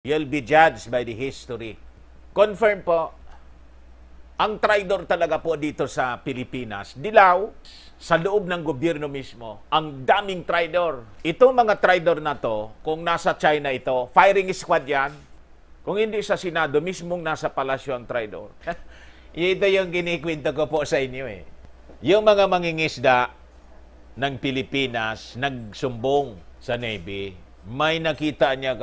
You'll be judged by the history. Confirm po, ang traidor talaga po dito sa Pilipinas, dilaw, sa loob ng gobyerno mismo, ang daming traidor. Itong mga traidor na to, kung nasa China ito, firing squad yan. Kung hindi sa Senado, mismong nasa palasyo ang traidor. Ito yung kinikwento ko po sa inyo eh. Yung mga mangingisda ng Pilipinas, nagsumbong sa Navy, may nakita niya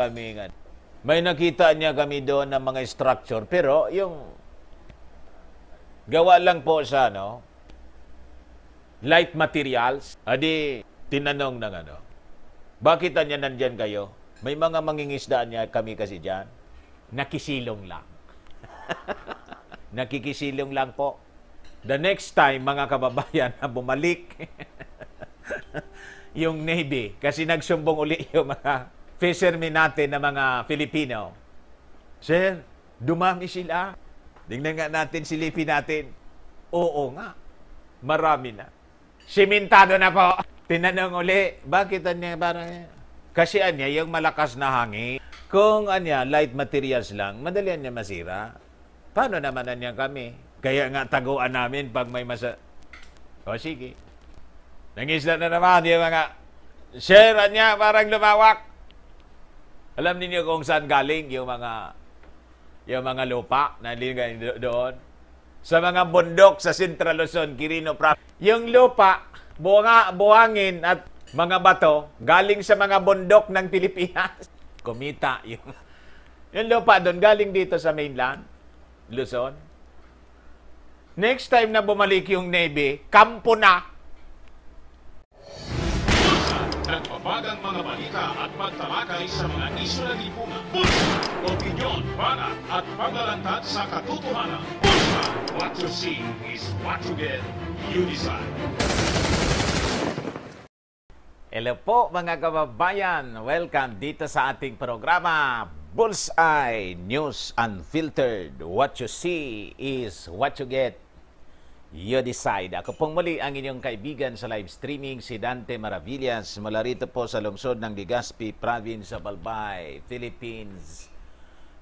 kami doon ng mga structure, pero yung gawa lang po sa light materials. Adi, tinanong ng bakit niya nandyan kayo? May mga mangingisda niya kami kasi dyan. Nakisilong lang. Nakikisilong lang po. The next time, mga kababayan, na bumalik yung Navy, kasi nagsumbong uli yung mga fishermen natin na mga Filipino. Sir, dumami sila. Tingnan nga natin, silipin natin. Oo nga, marami na. Simentado na po. Tinanong uli, bakit niya parang... Kasi yung malakas na hangin, kung light materials lang, madali niya masira. Paano naman niya kami? Kaya nga taguan namin pag may O sige. Nangisda na naman yung mga... Sir, parang lumawak. Alam niyo kung saan galing yung mga lupa na nilagay doon? Sa mga bundok sa Central Luzon, Quirino Province. Yung lupa, buhangin at mga bato, galing sa mga bundok ng Pilipinas. Kumita yung lupa doon, galing dito sa mainland, Luzon. Next time na bumalik yung Navy, kampo na. Nagpapagang mga balita at pagtalakay sa mga isyu ng lipunan. Bulsa, opinyon, banat at paglalantad sa katotohanan. Bulsa, what you see is what you get. You decide. Hello po mga kababayan. Welcome dito sa ating programa, Bullseye News Unfiltered. What you see is what you get. You decide. Ako pong muli ang inyong kaibigan sa live streaming, si Dante Maravillas, mula rito po sa lungsod ng Legazpi, Province of Albay, Philippines,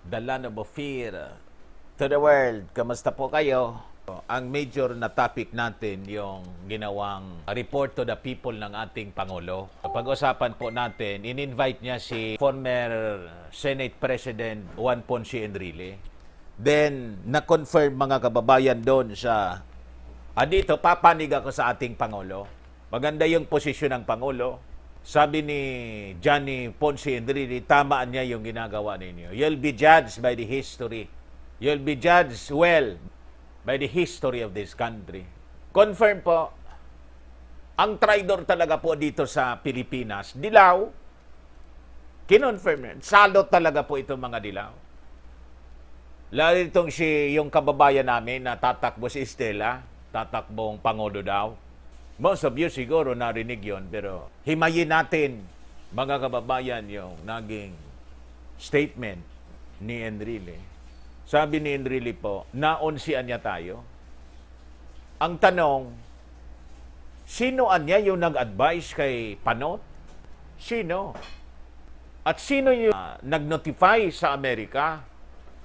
the land of Ophir, to the world. Kamusta po kayo? Ang major na topic natin, yung ginawang report to the people ng ating Pangulo. Pag-usapan po natin, in-invite niya si former Senate President Juan Ponce Enrile. Then, na-confirm mga kababayan doon sa dito, papanig ako sa ating Pangulo. Maganda yung posisyon ng Pangulo. Sabi ni Johnny Ponce Enrile, tamaan niya yung ginagawa ninyo. You'll be judged by the history. You'll be judged well by the history of this country. Confirm po, ang traidor talaga po dito sa Pilipinas, dilaw. Kinonfirm. Salot talaga po itong mga dilaw. Lalo itong yung kababayan namin na tatakbo si Estela, tatakbong Pangulo daw. Most of you siguro narinig yon, pero himayin natin, mga kababayan, yung naging statement ni Enrile. Sabi ni Enrile po, naunsian niya tayo. Ang tanong, sino niya yung nag-advise kay Panot? Sino? At sino yung nag-notify sa Amerika?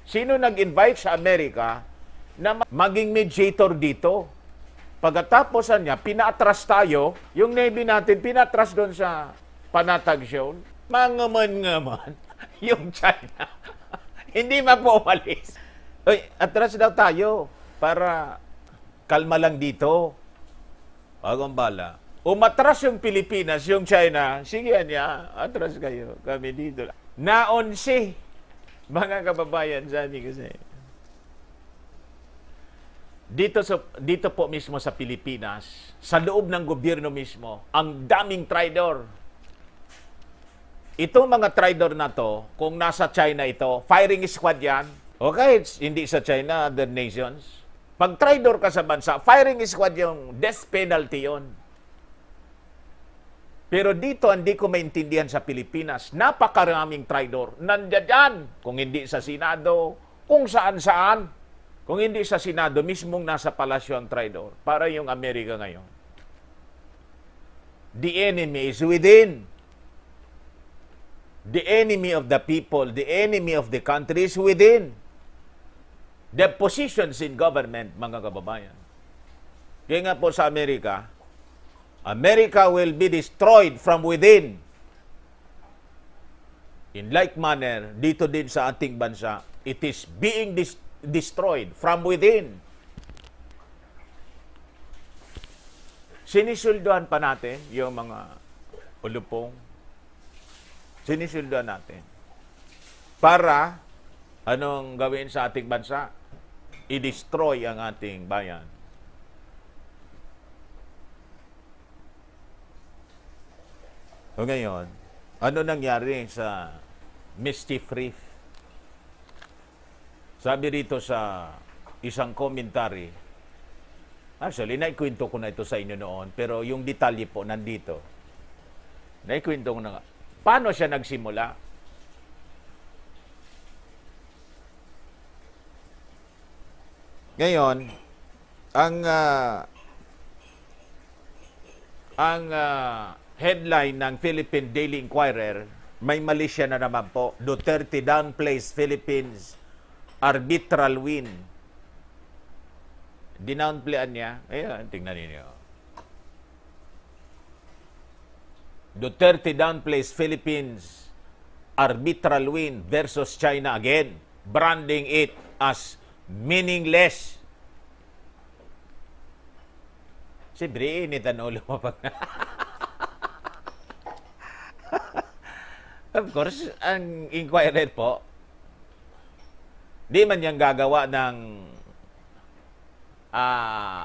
Sino nag-invite sa Amerika na maging mediator dito? Pagkatapos niya, pinaatras tayo, yung Navy natin, pinatras doon sa Panatag Zone. Mangaman-ngaman, yung China. Hindi mapumalis. Uy, atras daw tayo para kalma lang dito. Bagong bala. Umatras yung Pilipinas, yung China, sige niya, atras kayo, kami dito. Naonsi, mga kababayan, sabi ko sa'yo. Dito po mismo sa Pilipinas, sa loob ng gobyerno mismo, ang daming traidor. Itong mga traidor na to, kung nasa China ito, firing squad yan. Okay, hindi sa China, other nations. Pag traidor ka sa bansa, firing squad yung death penalty yon. Pero dito, hindi ko maintindihan sa Pilipinas, napakaraming traidor. Nandiyan yan, kung hindi sa Senado, kung saan-saan. Kung hindi sa Senado, mismong nasa palasyo ang traidor. Para yung Amerika ngayon. The enemy is within. The enemy of the people, the enemy of the country is within. The positions in government, mga kababayan. Kaya nga po sa Amerika, America will be destroyed from within. In like manner, dito din sa ating bansa, it is being destroyed from within. Sinisulduhan pa natin yung mga ulupong. Sinisulduhan natin. Para, anong gawin sa ating bansa? I-destroy ang ating bayan. O ngayon, ano nangyari sa Mischief Reef? Sabi rito sa isang commentary, actually, naikwento ko na ito sa inyo noon, pero yung detalye po nandito. Naikwento ko na nga. Paano siya nagsimula? Ngayon, ang headline ng Philippine Daily Inquirer, may mali siya na naman po. Duterte downplays Philippines arbitral win. Dinownplayan niya. Ayan, tingnan niyo. Duterte downplays Philippines arbitral win versus China again, branding it as meaningless. Siyempre, initan ulo mo pag Of course, ang Inquirer po, di man niyang gagawa ng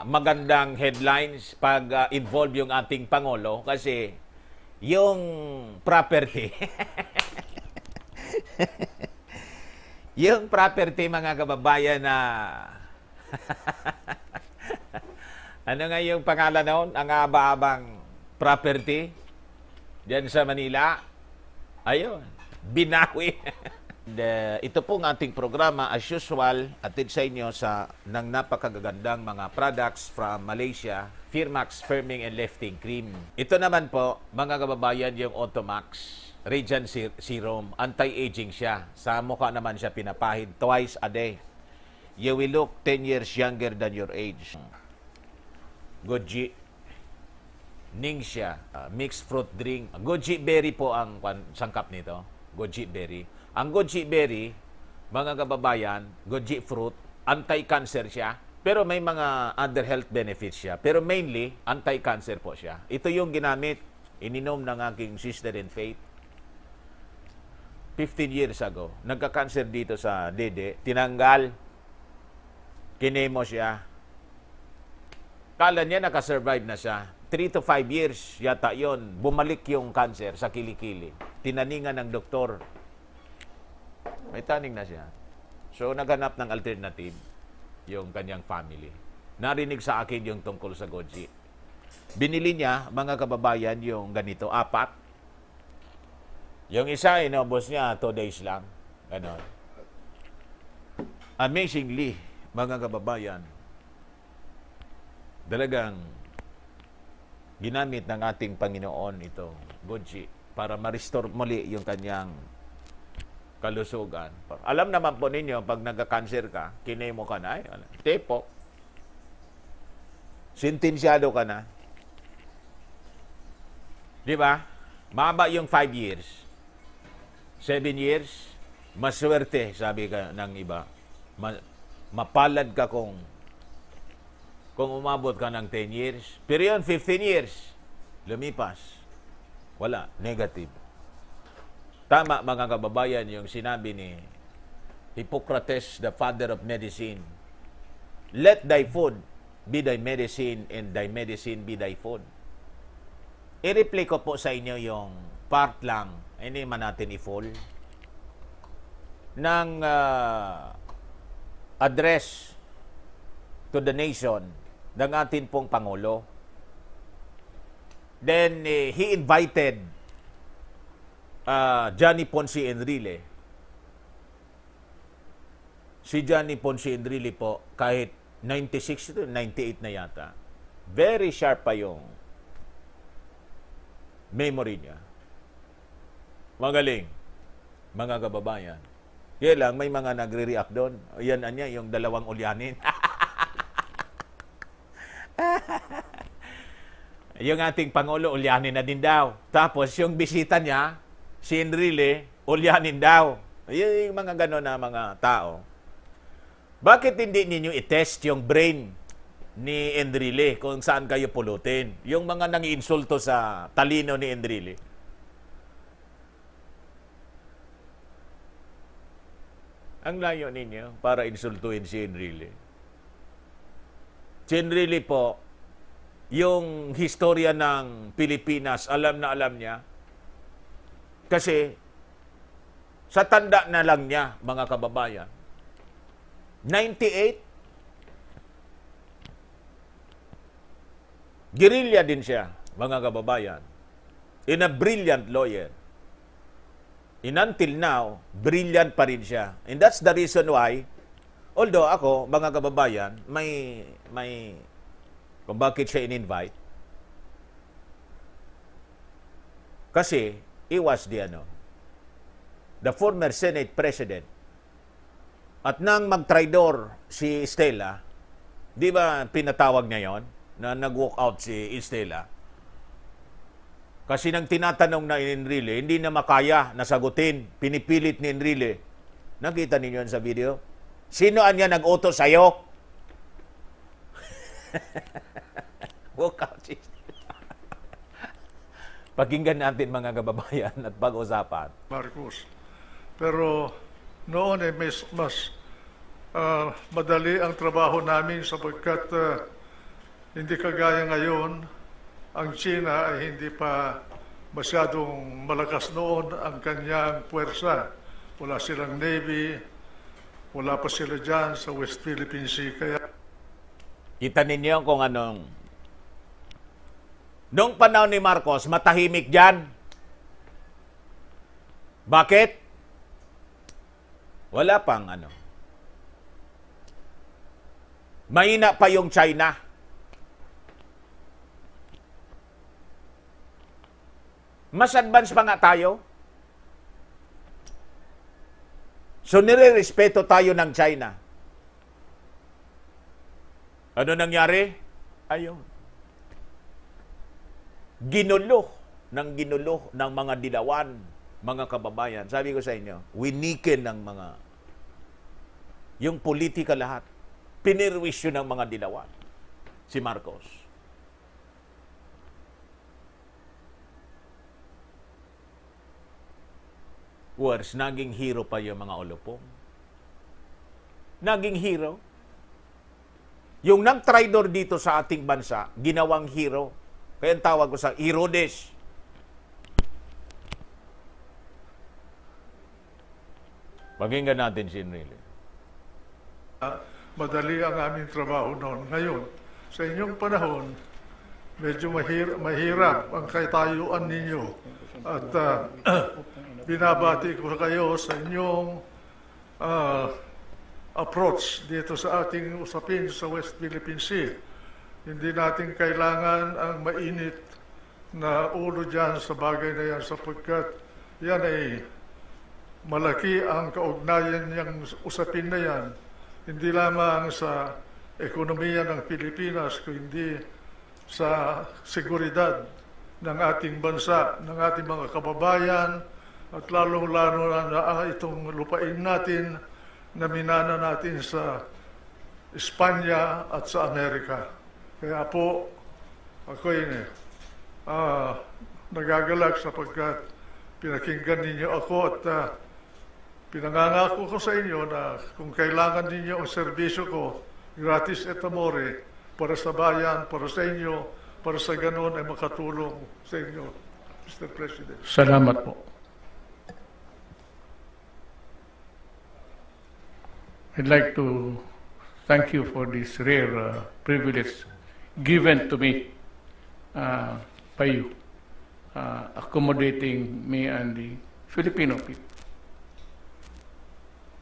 magandang headlines pag involve yung ating Pangulo kasi yung property yung property, mga kababayan, na ano nga yung pangalan noon? Ang aba-abang property diyan sa Manila. Ayun, binawi. Ito pong ating programa, as usual, atid sa inyo ng napakagagandang mga products from Malaysia, Firmax Firming and Lifting Cream. Ito naman po, mga kababayan, yung Automax Radiant Serum. Anti-aging siya. Sa mukha naman siya pinapahid twice a day. You will look 10 years younger than your age. Goji Ningxia, mixed fruit drink. Goji berry po ang sangkap nito. Goji berry. Ang goji berry, mga kababayan, goji fruit, anti-cancer siya. Pero may mga other health benefits siya. Pero mainly, anti-cancer po siya. Ito yung ginamit, ininom ng aking sister in faith 15 years ago. Nagka-cancer dito sa dede. Tinanggal. Kinemo siya. Kala niya nakasurvive na siya. 3 to 5 years yata yon, bumalik yung cancer sa kilikili. Tinaningan ng doktor. May taning na siya. So, naghanap ng alternative yung kanyang family. Narinig sa akin yung tungkol sa Goji. Binili niya, mga kababayan, yung ganito, 4. Yung isa, inubos niya 2 days lang. Ganon. Amazingly, mga kababayan, talagang ginamit ng ating Panginoon ito, Goji, para ma-restore muli yung kanyang kalusugan. Alam naman po ninyo, pag nagka-cancer ka, kinemo ka na, tepo, sentensyado ka na. Di ba? Maba yung 5 years. 7 years, maswerte, sabi ka ng iba. Mapalad ka kung umabot ka ng 10 years. Pero yun, 15 years, lumipas. Wala, negative. Tama, mga kababayan, yung sinabi ni Hippocrates, the father of medicine. Let thy food be thy medicine and thy medicine be thy food. I-replay ko po sa inyo yung part lang, hindi man natin i-full, ng address to the nation ng atin pong Pangulo. Then, he invited Johnny Ponce Enrile. Si Johnny Ponce Enrile po, kahit 96 to 98 na yata, very sharp pa yung memory niya. Magaling. mga kababayan. Kaya lang, may mga nagre-react doon. Yan, yung dalawang ulyanin. Yung ating Pangulo, ulyanin na din daw. Tapos, yung bisita niya, si Enrile, ulyanin daw. Yung mga gano'n na mga tao. Bakit hindi ninyo i-test yung brain ni Enrile kung saan kayo pulutin? Yung mga nangiinsulto sa talino ni Enrile. Ang layo ninyo para insultuin si Enrile. Si Enrile po, yung historya ng Pilipinas, alam na alam niya. Kasi, sa tanda na lang niya, mga kababayan, 98, guerrilla din siya, mga kababayan, in a brilliant lawyer. And until now, brilliant pa rin siya. And that's the reason why, although ako, mga kababayan, may kung bakit siya in-invite. Kasi, he was the former Senate President. At nang mag-traidor si Estela, di ba pinatawag niya yon na nag-walk out si Estela? Kasi nang tinatanong na Enrile, hindi na makaya nasagutin. Pinipilit ni Enrile. Nakita ninyo yan sa video? Sino anya nag-utos sa'yo? Walk out si Estela. Pakinggan natin mga kababayan at pag-usapan. Marcos. Pero noon mas madali ang trabaho namin sapagkat hindi kagaya ngayon. Ang China ay hindi pa masyadong malakas noon ang kanyang puwersa. Wala silang Navy, wala pa sila dyan sa West Philippine Sea. Kaya Kita ninyo kung anong... Noong panahon ni Marcos, matahimik dyan. Bakit? Wala pang Mahina pa yung China. Mas advance pa nga tayo. So, nire-respeto tayo ng China. Ano nangyari? Ayun. Ginulo ng mga dilawan, mga kababayan. Sabi ko sa inyo, winikin ng mga, yung politika lahat, pinirwisyo ng mga dilawan. Si Marcos. Worse, naging hero pa yung mga olopong. Naging hero. Yung nag-traidor dito sa ating bansa, ginawang hero. Kaya ang tawag ko sa Herodes. Pakinggan natin si Enrile. madali ang aming trabaho noon. Ngayon, sa inyong panahon, medyo mahirap ang katayuan ninyo. At binabati ko kayo sa inyong approach dito sa ating usapin sa West Philippine Sea. Hindi natin kailangan ang mainit na ulo dyan sa bagay na yan sapagkat yan ay malaki ang kaugnayan niyang usapin na yan. Hindi lamang sa ekonomiya ng Pilipinas, kundi sa seguridad ng ating bansa, ng ating mga kababayan, at lalong-lalo na itong lupain natin na minana natin sa Espanya at sa Amerika. Kaya po, ako'y nagagalak sapagkat pinakinggan ninyo ako at pinangangako ko sa inyo na kung kailangan ninyo ang serbisyo ko, gratis et amore, para sa bayan, para sa inyo, para sa ganon ay makatulong sa inyo, Mr. President. Salamat po. I'd like to thank you for this rare privilege given to me by you, accommodating me and the Filipino people.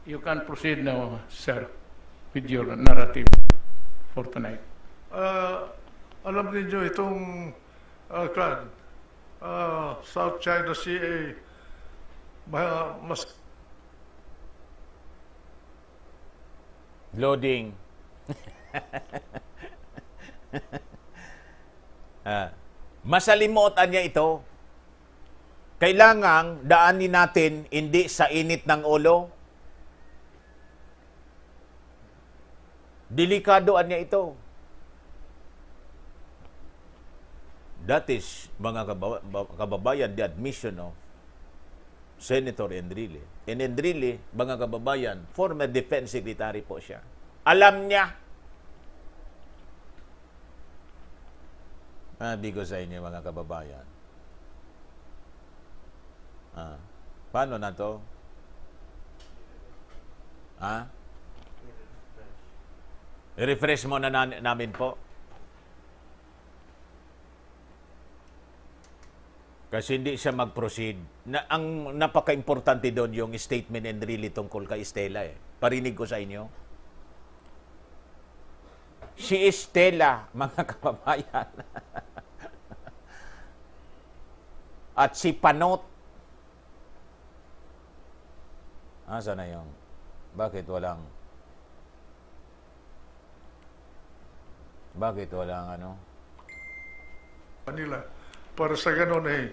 You can proceed now, sir, with your narrative for tonight. Alam niyo itong South China Sea ay mas Loading. Masalimutan niya ito. Kailangang daanin natin hindi sa init ng ulo. Delikadoan niya ito. That is, mga kababayan, the admission of Senator Enrile. And Enrile, mga kababayan, former defense secretary po siya. Alam niya. Sabi ko sa inyo, mga kababayan. Paano na to? I-refresh muna namin po. Kasi hindi siya mag-proceed. Ang napaka-importante doon yung statement and really tungkol kay Stella. Parinig ko sa inyo. Si Stella, mga kababayan. At si Panot. Saan na yung? Bakit walang Manila. Para sa ganun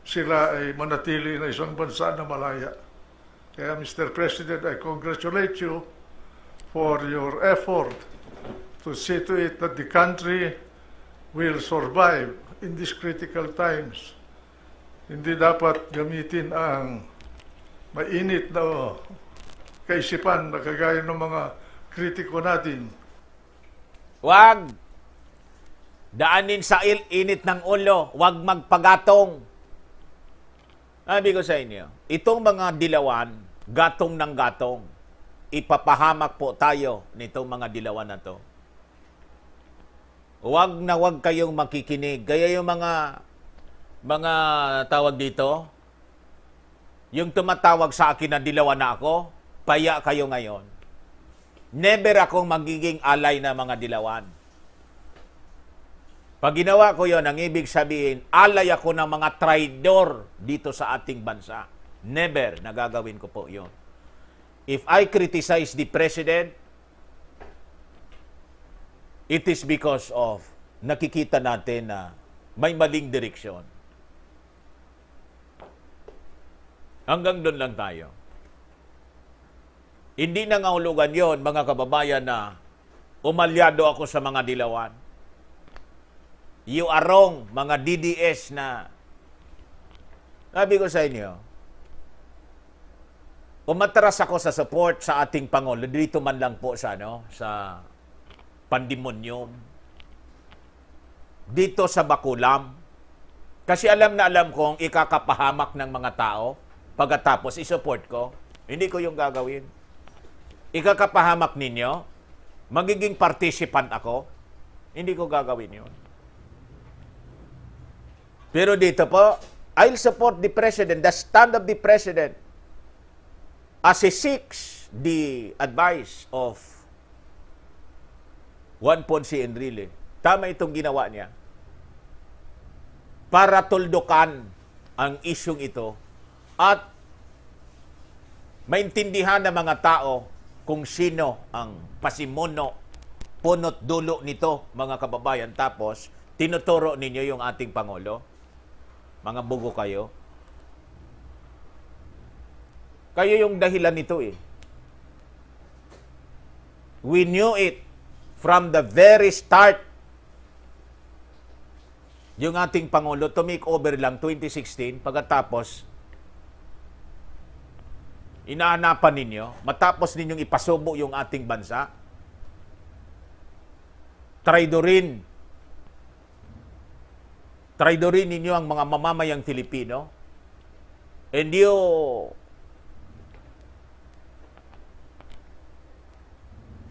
sila ay manatili na isang bansa na malaya. Kaya Mr. President, I congratulate you for your effort to see to it that the country will survive in these critical times. Hindi dapat gamitin ang mainit na kaisipan na kagaya ng mga kritiko natin. Wag daanin sa init ng ulo, wag magpagatong. Sabi ko sa inyo, itong mga dilawan, gatong ng gatong, ipapahamak po tayo nitong mga dilawan na to. Wag na wag kayong makikinig. Kaya yung mga tawag dito, yung tumatawag sa akin na dilawan na ako, paya kayo ngayon. Never akong magiging alay na mga dilawan. Pag ginawa ko yon, ang ibig sabihin, alay ako ng mga traidor dito sa ating bansa. Never, nagagawin ko po yon. If I criticize the President, it is because of nakikita natin na may maling direksyon. Hanggang doon lang tayo. Hindi na ngahulugan yon, mga kababayan, na umalyado ako sa mga dilawan. You are wrong, mga DDS na. Sabi ko sa inyo, umatras ako sa support sa ating Pangulo, dito man lang po sa Pandemonium, dito sa Bakulam. Kasi alam na alam kong ikakapahamak ng mga tao, pagkatapos isupport ko, hindi ko yung gagawin. Ikakapahamak ninyo, magiging participant ako, hindi ko gagawin yun. Pero dito po, I'll support the President, the stand of the President, as he seeks the advice of Juan Ponce Enrile. Tama itong ginawa niya para tuldukan ang isyung ito at maintindihan ng mga tao kung sino ang pasimuno, punot dulo nito, mga kababayan. Tapos, tinuturo ninyo yung ating Pangulo. Mga bugo kayo. Kayo yung dahilan nito eh. We knew it from the very start. Yung ating Pangulo, to make over lang 2016, pagkatapos, inaanapan ninyo, matapos ninyong ipasubo yung ating bansa, traidorin ninyo ang mga mamamayang Filipino, and you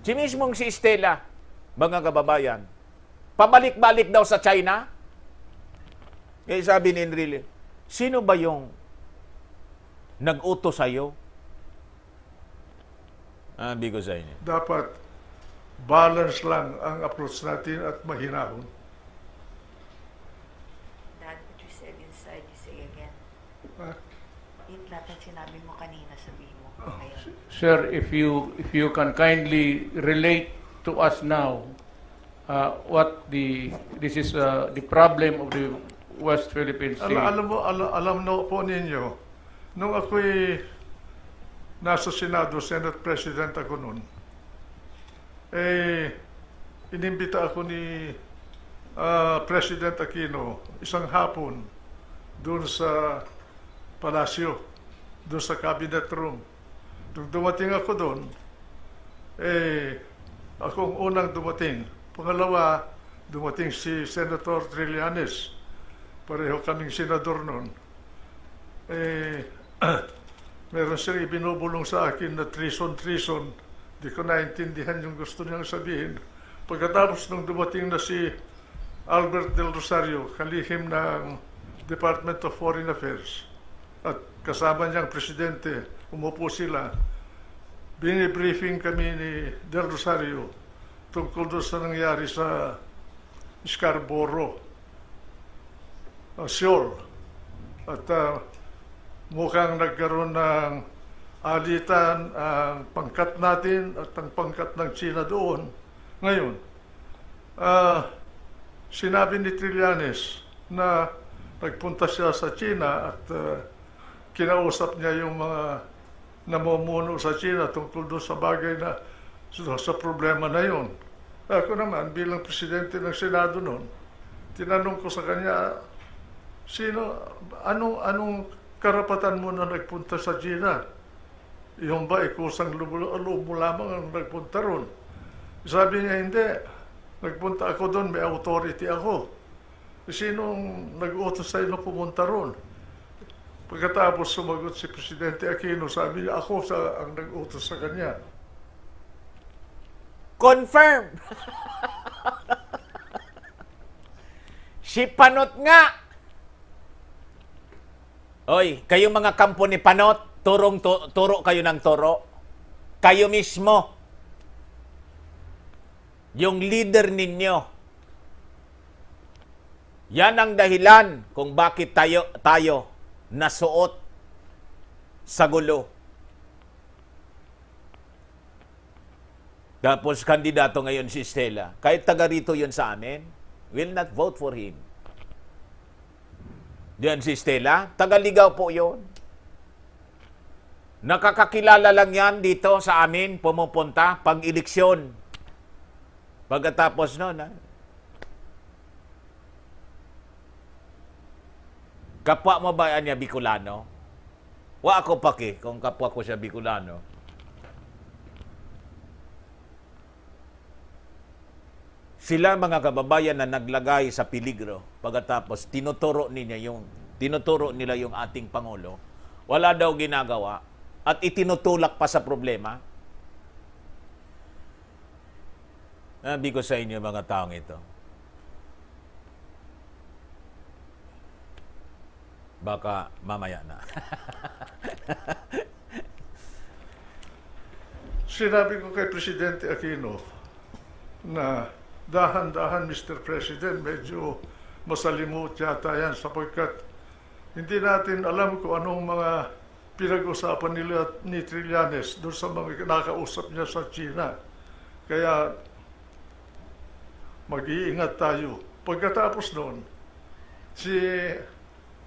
si mismong si Stella, mga kababayan, pabalik-balik daw sa China. Kaya sabi ni Enrile, sino ba yung nag-utos sa'yo? Sabi ko sa inyo. Dapat balance lang ang approach natin at mahinahon. That what you said inside, you say again. Ah, ulit lahat ng sinabi mo kanina, sabihin mo. Ngayon. Sir, if you can kindly relate to us now what this is the problem of the West Philippine Sea. Alam po ninyo, nung ako'y nasa Senado, Senate President ako noon, inimbita ako ni President Aquino isang hapon doon sa palasyo, doon sa cabinet room. Nung dumating ako doon, akong unang dumating. Pangalawa, dumating si Senator Trillanes. Pareho kaming senador noon. Meron siyang ibinubulong sa akin na treason. Di ko naintindihan yung gusto niyang sabihin. Pagkatapos nung dumating na si Albert Del Rosario, kalihim ng Department of Foreign Affairs, at kasama niyang presidente, umupo sila, binibriefing kami ni Del Rosario tungkol doon sa nangyari sa Scarborough, Seoul. At mukhang nagkaroon ng alitan ang pangkat natin at ang pangkat ng China doon. Ngayon, sinabi ni Trillanes na nagpunta siya sa China at kinausap niya yung mga namumuno sa China tungkol doon sa bagay na sa problema na yun. Ako naman, bilang presidente ng Senado noon, tinanong ko sa kanya, anong karapatan mo na nagpunta sa China? Yung ba, kusang loob mo lamang ang nagpunta ron? Sabi niya, hindi. Nagpunta ako doon, may authority ako. Sinong nag-utos sa'yo na pumunta ron? Pagkatapos sumagot si Presidente Aquino, sabi niya, ako ang nag-utos sa kanya. Confirm! Si Panot nga! Oy, kayong mga kampo ni Panot, turo kayo ng turo. Kayo mismo, yung leader ninyo, yan ang dahilan kung bakit tayo nasuot sa gulo. Tapos kandidato ngayon si Stella. Kahit taga rito yun sa amin, will not vote for him. Diyan si Stella, taga-Ligaw po yun. Nakakakilala lang yan dito sa amin, pumupunta pag eleksyon. Pagkatapos nun, kapwa mo ba niya Bicolano? Wa ako paki kung kapwa ko siya Bicolano. Sila mga kababayan na naglagay sa peligro. Pagkatapos tinuturo nila yung ating Pangulo. Wala daw ginagawa at itinutulak pa sa problema. Sabi ko sa inyo mga taong ito. Baka mamaya na. Sinabi ko kay Presidente Aquino na dahan-dahan, Mr. President, medyo masalimut yata yan sapagkat hindi natin alam kung anong mga pinag-usapan nila ni Trillanes doon sa mga nakausap niya sa China. Kaya mag-iingat tayo. Pagkatapos noon, si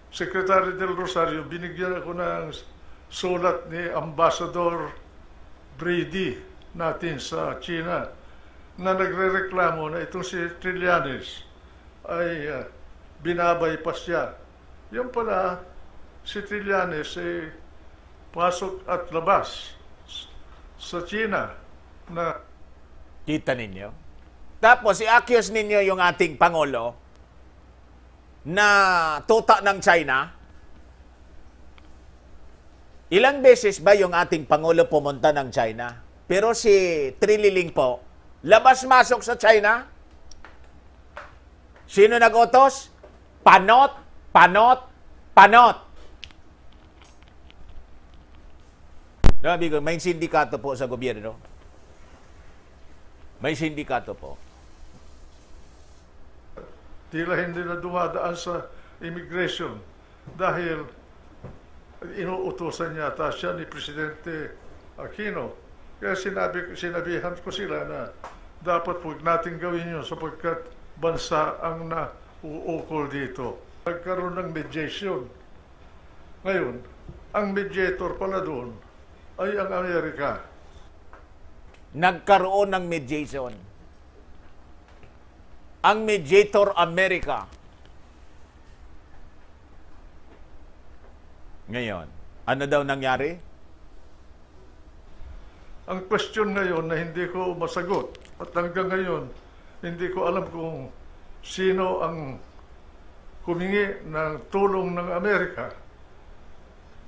Secretary Del Rosario, binigyan ako ng sulat ni Ambassador Brady natin sa China na nagre-reklamo na itong si Trillanes ay binabypass siya. Yung pala, si Trillanes ay pasok at labas sa China na... Kita ninyo? Tapos, i-accuse ninyo yung ating Pangulo na tuta ng China. Ilang beses ba yung ating Pangulo pumunta ng China? Pero si Trililing po, labas-masok sa China. Sino nag-utos? Panot. Sabi ko, may sindikato po sa gobyerno. May sindikato po. Tila hindi na dumadaan sa immigration dahil inuutusan yata siya ni Presidente Aquino. Kaya sinabihan ko sila na dapat huwag natin gawin yun sapagkat bansa ang nauukol dito. Nagkaroon ng mediation. Ngayon, ang mediator pala doon ay ang Amerika. Nagkaroon ng mediation. Ang mediator Amerika. Ngayon, ano daw nangyari? Ang question ngayon na hindi ko masagot at hanggang ngayon hindi ko alam kung sino ang humingi ng tulong ng Amerika.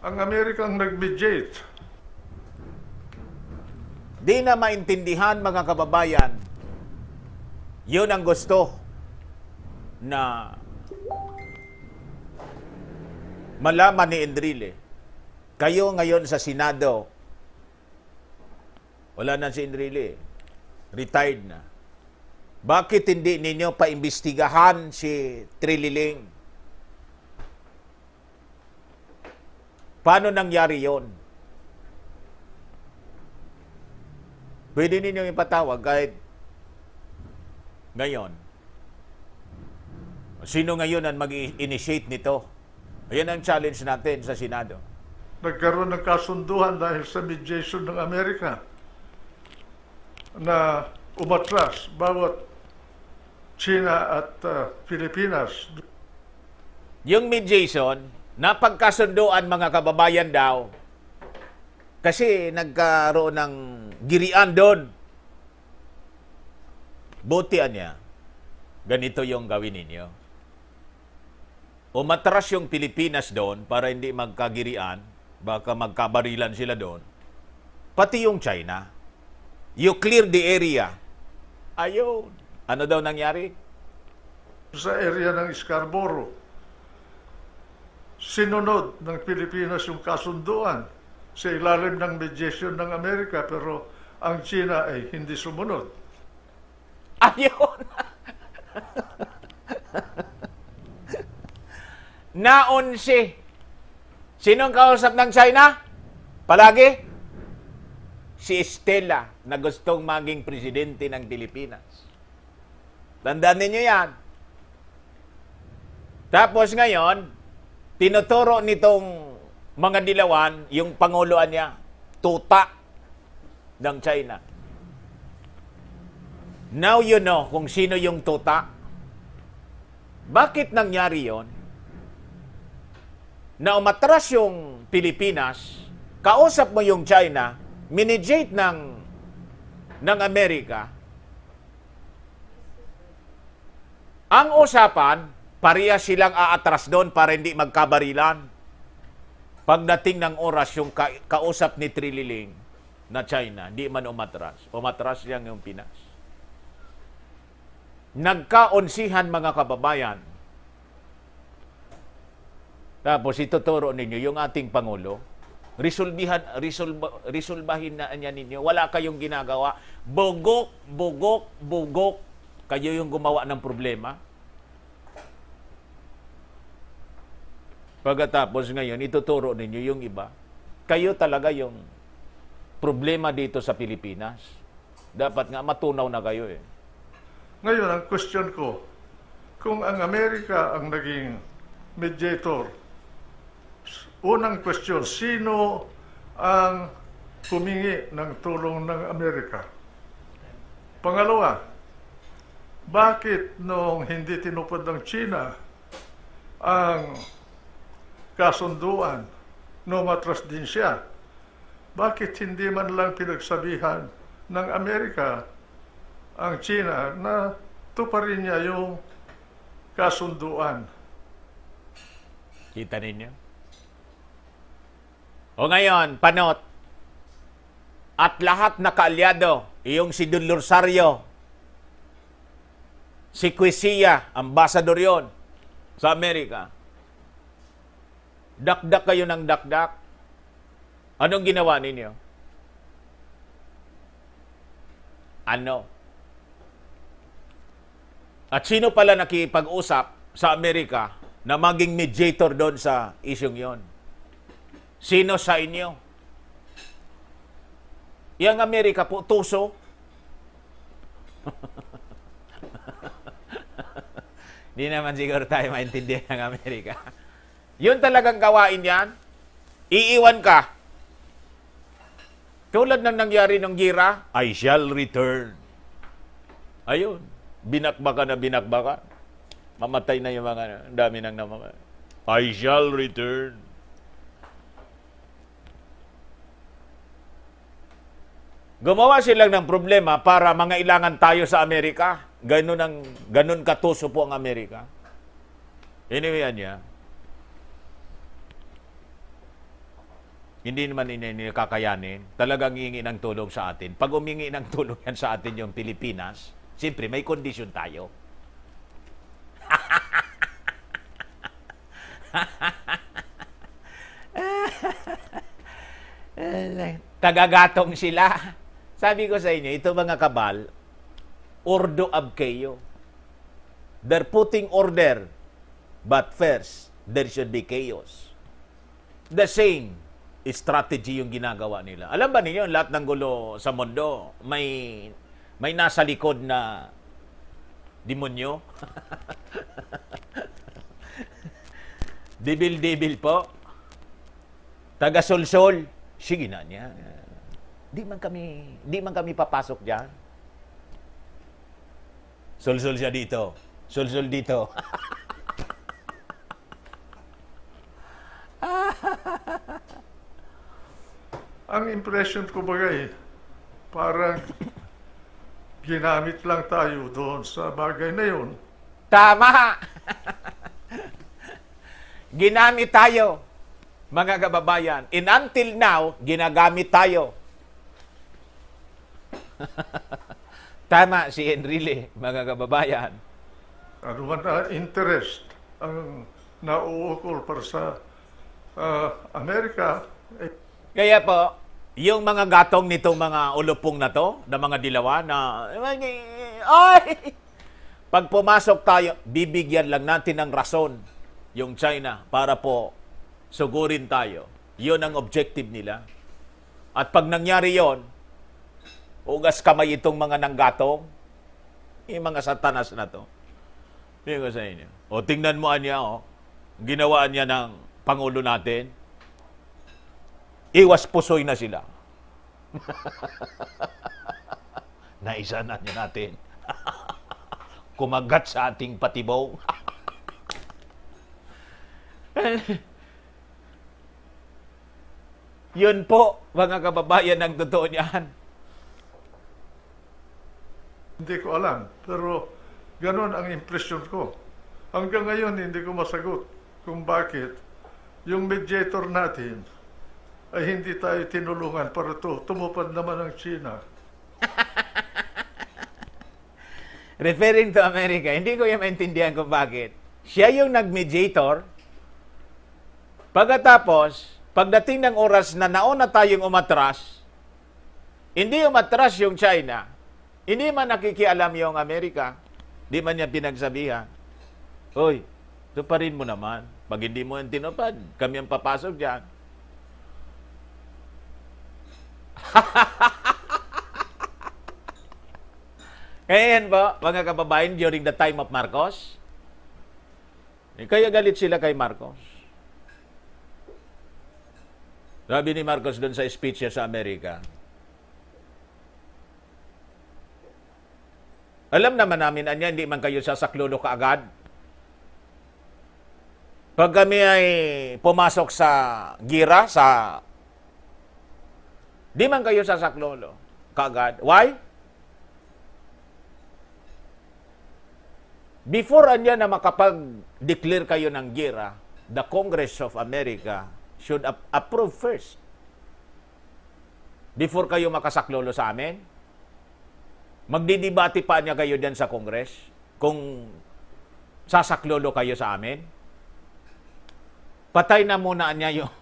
Ang Amerika ang nag-mediate. Di na maintindihan, mga kababayan, yun ang gusto na malaman ni Enrile. Kayo ngayon sa Senado, wala na si Enrile, retired na. Bakit hindi ninyo paimbestigahan si Trililing? Paano nangyari yon? Pwede ninyong ipatawag kahit ngayon. Sino ngayon ang mag-initiate nito? Ayan ang challenge natin sa Senado. Nagkaroon ng kasunduan dahil sa mediation ng Amerika na umatras bawat China at Pilipinas. Yung mediation, napagkasunduan, mga kababayan daw, kasi nagkaroon ng girian doon. Butian niya, ganito yung gawin ninyo. Umatras yung Pilipinas doon para hindi magkagirian, baka magkabarilan sila doon. Pati yung China. You clear the area. Ayun. Ano daw nangyari? Sa area ng Scarborough, sinunod ng Pilipinas yung kasunduan sa ilalim ng mediation ng Amerika, pero ang China ay hindi sumunod. Ayun. Naunsi. Sinong kausap ng China? Palagi? Si Estela na gustong maging presidente ng Pilipinas. Tandaan ninyo yan. Tapos ngayon, tinuturo nitong mga dilawan, yung panguluan niya, tuta ng China. Now you know kung sino yung tuta. Bakit nangyari yon? Na umatras yung Pilipinas, kausap mo yung China, minijate ng Amerika. Ang usapan, pareha silang aatras doon para hindi magkabarilan. Pagdating ng oras, yung kausap ni Trililing na China, di man umatras. Umatras lang yung Pinas. Nagkaunsihan, mga kababayan. Tapos ituturo ninyo yung ating Pangulo, resolbahin na niya ninyo. Wala kayong ginagawa. Bugok. Kayo yung gumawa ng problema. Pagkatapos ngayon, ituturo ninyo yung iba. Kayo talaga yung problema dito sa Pilipinas. Dapat nga matunaw na kayo eh. Ngayon, ang question ko, kung ang Amerika ang naging mediator, unang question, sino ang humingi ng tulong ng Amerika? Pangalawa, bakit nung hindi tinupad ng China ang kasunduan, umatras din siya? Bakit hindi man lang pinagsabihan ng Amerika ang China na tuparin niya yung kasunduan? Kita ninyo? O ngayon, panot. At lahat na kaalyado, yung si Don Rosario, si Quisia, ambassador yon sa Amerika. Dakdak kayo ng dakdak. Anong ginawa ninyo? Ano? At sino pala nakipag-usap sa Amerika na maging mediator doon sa isyong yon? Sino sa inyo? Yang Amerika po, tuso. Di naman siguro tayo maintindihan ng Amerika. Yun talagang gawain yan. Iiwan ka. Tulad ng nangyari ng gira, I shall return. Ayun. Binakbakan na binakbakan. Mamatay na yung mga, ang dami nang namamatay. I shall return. Gumawa sila ng problema para mangailangan tayo sa Amerika. Ganun katuso po ang Amerika. Anyway, niya. Hindi naman kakayanin. Talagang hihingi ng tulong sa atin. Pag humingi ng tulong yan sa atin yung Pilipinas, siyempre may kondisyon tayo. Tagagatong sila. Sabi ko sa inyo, ito mga kabal, ordo ab kayo. They're putting order, but first, there should be chaos. The same strategy yung ginagawa nila. Alam ba niyo, lahat ng gulo sa mundo, may nasa likod na demonyo? Dibil-dibil po. Taga-solsol. Sige na niya. Di man kami papasok diyan. Solsol siya dito. Solsol dito. Ang impression ko bagay, parang ginamit lang tayo doon sa bagay na yun. Tama! Ginamit tayo, mga kababayan. And until now, ginagamit tayo. Tama si Enrile, mga kababayan. Ano man na interest ang nauukol para sa Amerika, Kaya po, yung mga gatong nitong mga ulupong na to, na mga dilawa, na, ay! Pag pumasok tayo, bibigyan lang natin ng rason yung China para po sugurin tayo. Yun ang objective nila. At pag nangyari yon, ugas kamay itong mga nanggatong, yung mga satanas na to. Hindi ko sa inyo. O tingnan mo niya, ginawa niya ng Pangulo natin, iwas pusoy na sila. Naisa na niya natin. Kumagat sa ating patibaw. Yun po, mga kababayan, ang totoo niyan. hindi ko alam. Pero ganun ang impression ko. Hanggang ngayon, hindi ko masagot kung bakit yung mediator natin ay hindi tayo tinulungan para tumupad naman ang China. Referring to America, hindi ko yung maintindihan kung bakit. Siya yung nag-mediator. Pagkatapos, pagdating ng oras na nauna tayong umatras, hindi umatras yung China, hindi man nakikialam yung Amerika, hindi man niya pinagsabihan, "Hoy, tuparin mo naman. Pag hindi mo yung tinupad, kami ang papasok dyan." Kaya yan ba, mga kababayan, during the time of Marcos? Kaya galit sila kay Marcos. Sabi ni Marcos doon sa speech niya sa Amerika, alam naman namin, anya, hindi man kayo sasaklolo kaagad. Pag kami ay pumasok sa gira, di man kayo sasaklolo kaagad. Why? Before anya na makapag-declare kayo ng gira, the Congress of America should approve first. Before kayo makasaklolo sa amin, magdidibati pa niya kayo dyan sa Congress kung sasaklolo kayo sa amin. Patay na muna niya yung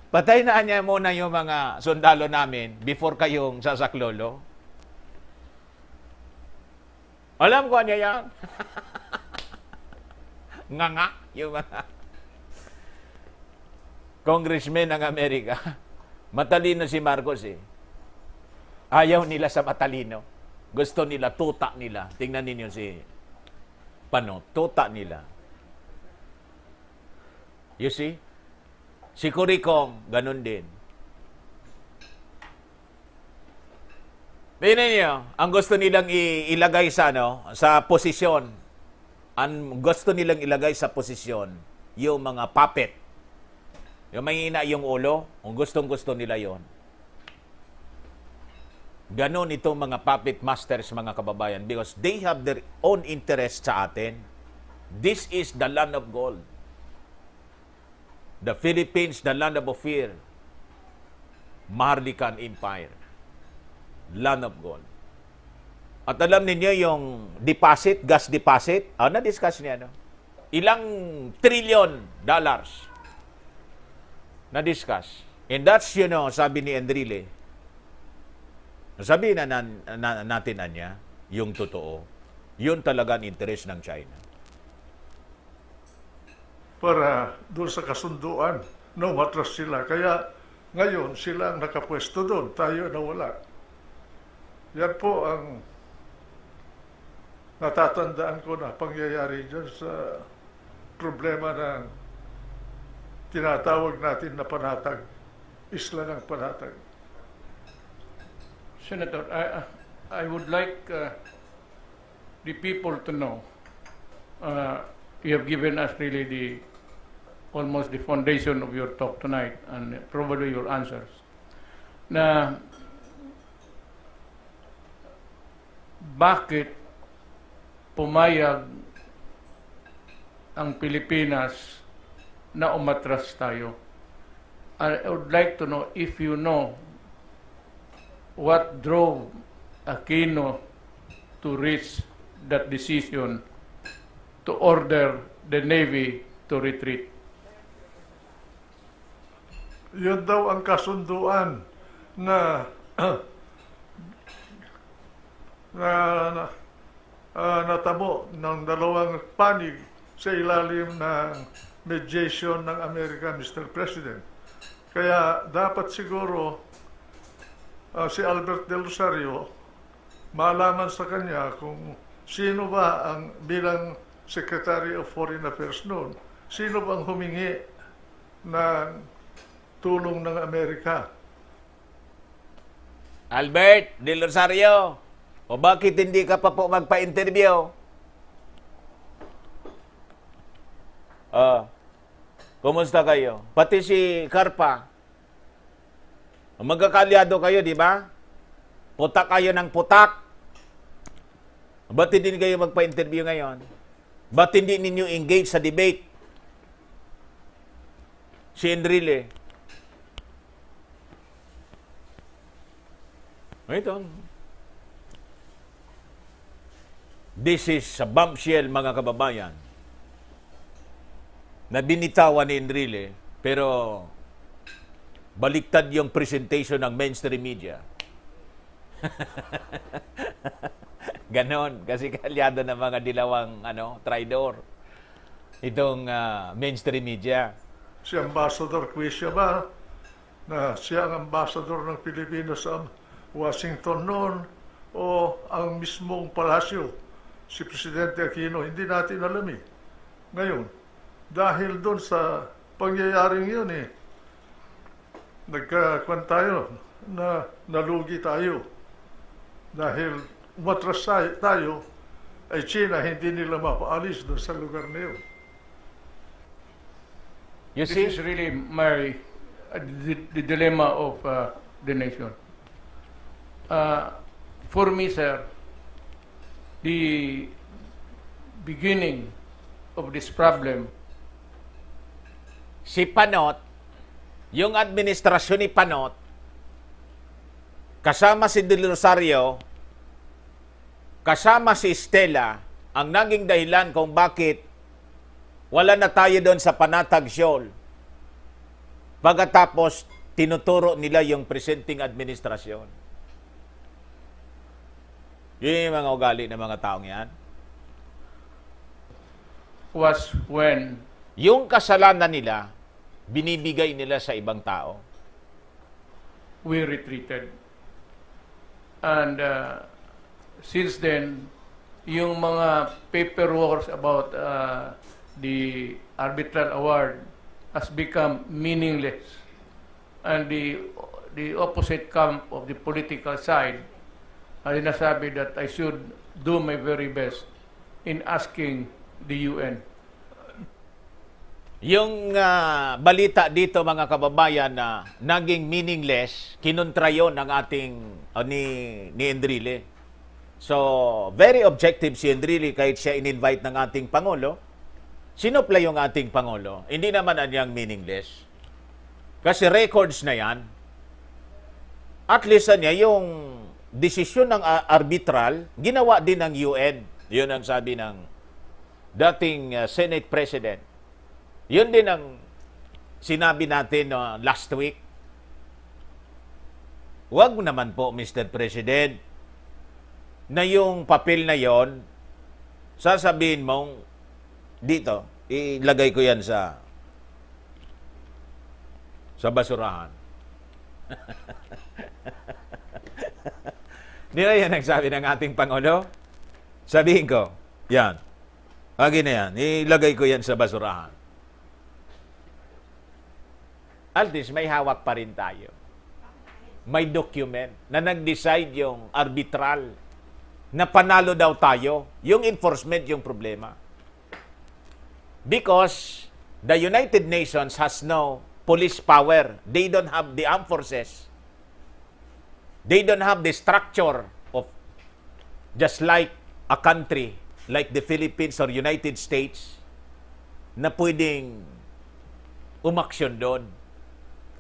patay na niya muna yung mga sundalo namin before kayong sasaklolo. Alam ko niya yan. Nga yung mga congressman ng Amerika. Matalino si Marcos eh. Ayaw nila sa matalino. Gusto nila, tuta nila. Tingnan ninyo si Panot, tuta nila. You see? Si Curicong, ganun din. Tingnan niyo, ang gusto nilang ilagay sa sa posisyon. Ang gusto nilang ilagay sa posisyon yung mga puppet. Yung mahina yung ulo, kung gustong-gusto nila yon. Ganon itong mga puppet masters, mga kababayan, because they have their own interest sa atin. This is the land of gold. The Philippines, the land of fear. Maharlikan Empire. Land of gold. At alam ninyo yung deposit, gas deposit, na-discuss niya, no? Ilang trillion dollars na-discuss. And that's, sabi ni Enrile, sabi natin niya, yung totoo, yun talaga ang interest ng China. Para doon sa kasunduan, matras sila. Kaya ngayon, sila ang nakapwesto doon, tayo nawala. Yan po ang natatandaan ko na pangyayari dyan sa problema ng tinatawag natin na panatag, isla ng panatag. Senator, I would like the people to know, you have given us really almost the foundation of your talk tonight and probably your answers. Na bakit pumayag ang Pilipinas na umatras tayo? I would like to know if you know what drove Aquino to reach that decision to order the Navy to retreat. Yun daw ang kasunduan na natamo ng dalawang panig sa ilalim ng mediation ng Amerika, Mr. President. Kaya dapat siguro si Albert Del Rosario malaman sa kanya kung sino ba ang bilang Secretary of Foreign Affairs noon, sino bang humingi ng tulong ng Amerika. Albert Del Rosario, o bakit hindi ka pa po magpa-interview? Kumusta kayo? Pati si Carpa. Magkakalyado kayo, di ba? Putak kayo ng putak. Ba't hindi kayo magpa-interview ngayon? Ba't hindi ninyo engage sa debate? Si Enrile. Ito. This is a bombshell, mga kababayan, na binitawan ni Enrile, pero baliktad yung presentation ng mainstream media. Ganon, kasi kalyado ng mga dilawang traidor itong mainstream media. Si Ambassador Quisha ba, na siya ang ambassador ng Pilipinas sa Washington noon, o ang mismong palasyo, si Presidente Aquino, hindi natin alam eh. Ngayon, dahil doon sa pangyayaring yun nagkakuan tayo, na nalugi tayo. Dahil umatras tayo, ay China hindi nila mapaalis doon sa lugar na yun. You This see? is really the dilemma of the nation. For me, sir, the beginning of this problem, Si Panot, yung administrasyon ni Panot, kasama si Del Rosario, kasama si Estela, ang naging dahilan kung bakit wala na tayo doon sa Panatag Shoal. Pagkatapos, tinuturo nila yung presenting administrasyon. Yun yung mga ugali ng mga taong yan. was when Yung kasalanan nila, binibigay nila sa ibang tao. We retreated. And since then, yung mga paperwork about the arbitral award has become meaningless. And the opposite camp of the political side ay nasabi that I should do my very best in asking the UN. Yung balita dito mga kababayan na naging meaningless, kinontra yun ng ating ni Enrile. So, very objective si Enrile kahit siya in-invite ng ating Pangulo. Sinupla yung ating Pangulo. Hindi naman anyang meaningless. Kasi records na yan. At least niya yung desisyon ng arbitral, ginawa din ng UN. Yun ang sabi ng dating Senate President. Yun din ang sinabi natin last week. Huwag naman po, Mr. President, na yung papel na yon sasabihin mong dito, ilagay ko yan sa basurahan. Di ba yan nagsabi ng ating Pangulo? Sabihin ko, yan. Lagi na yan, ilagay ko yan sa basurahan. At least may hawak pa rin tayo. May document na nag-decide yung arbitral na panalo daw tayo. Yung enforcement yung problema. Because the United Nations has no police power. They don't have the armed forces. They don't have the structure of just like a country like the Philippines or United States na pwedeng umaksyon doon.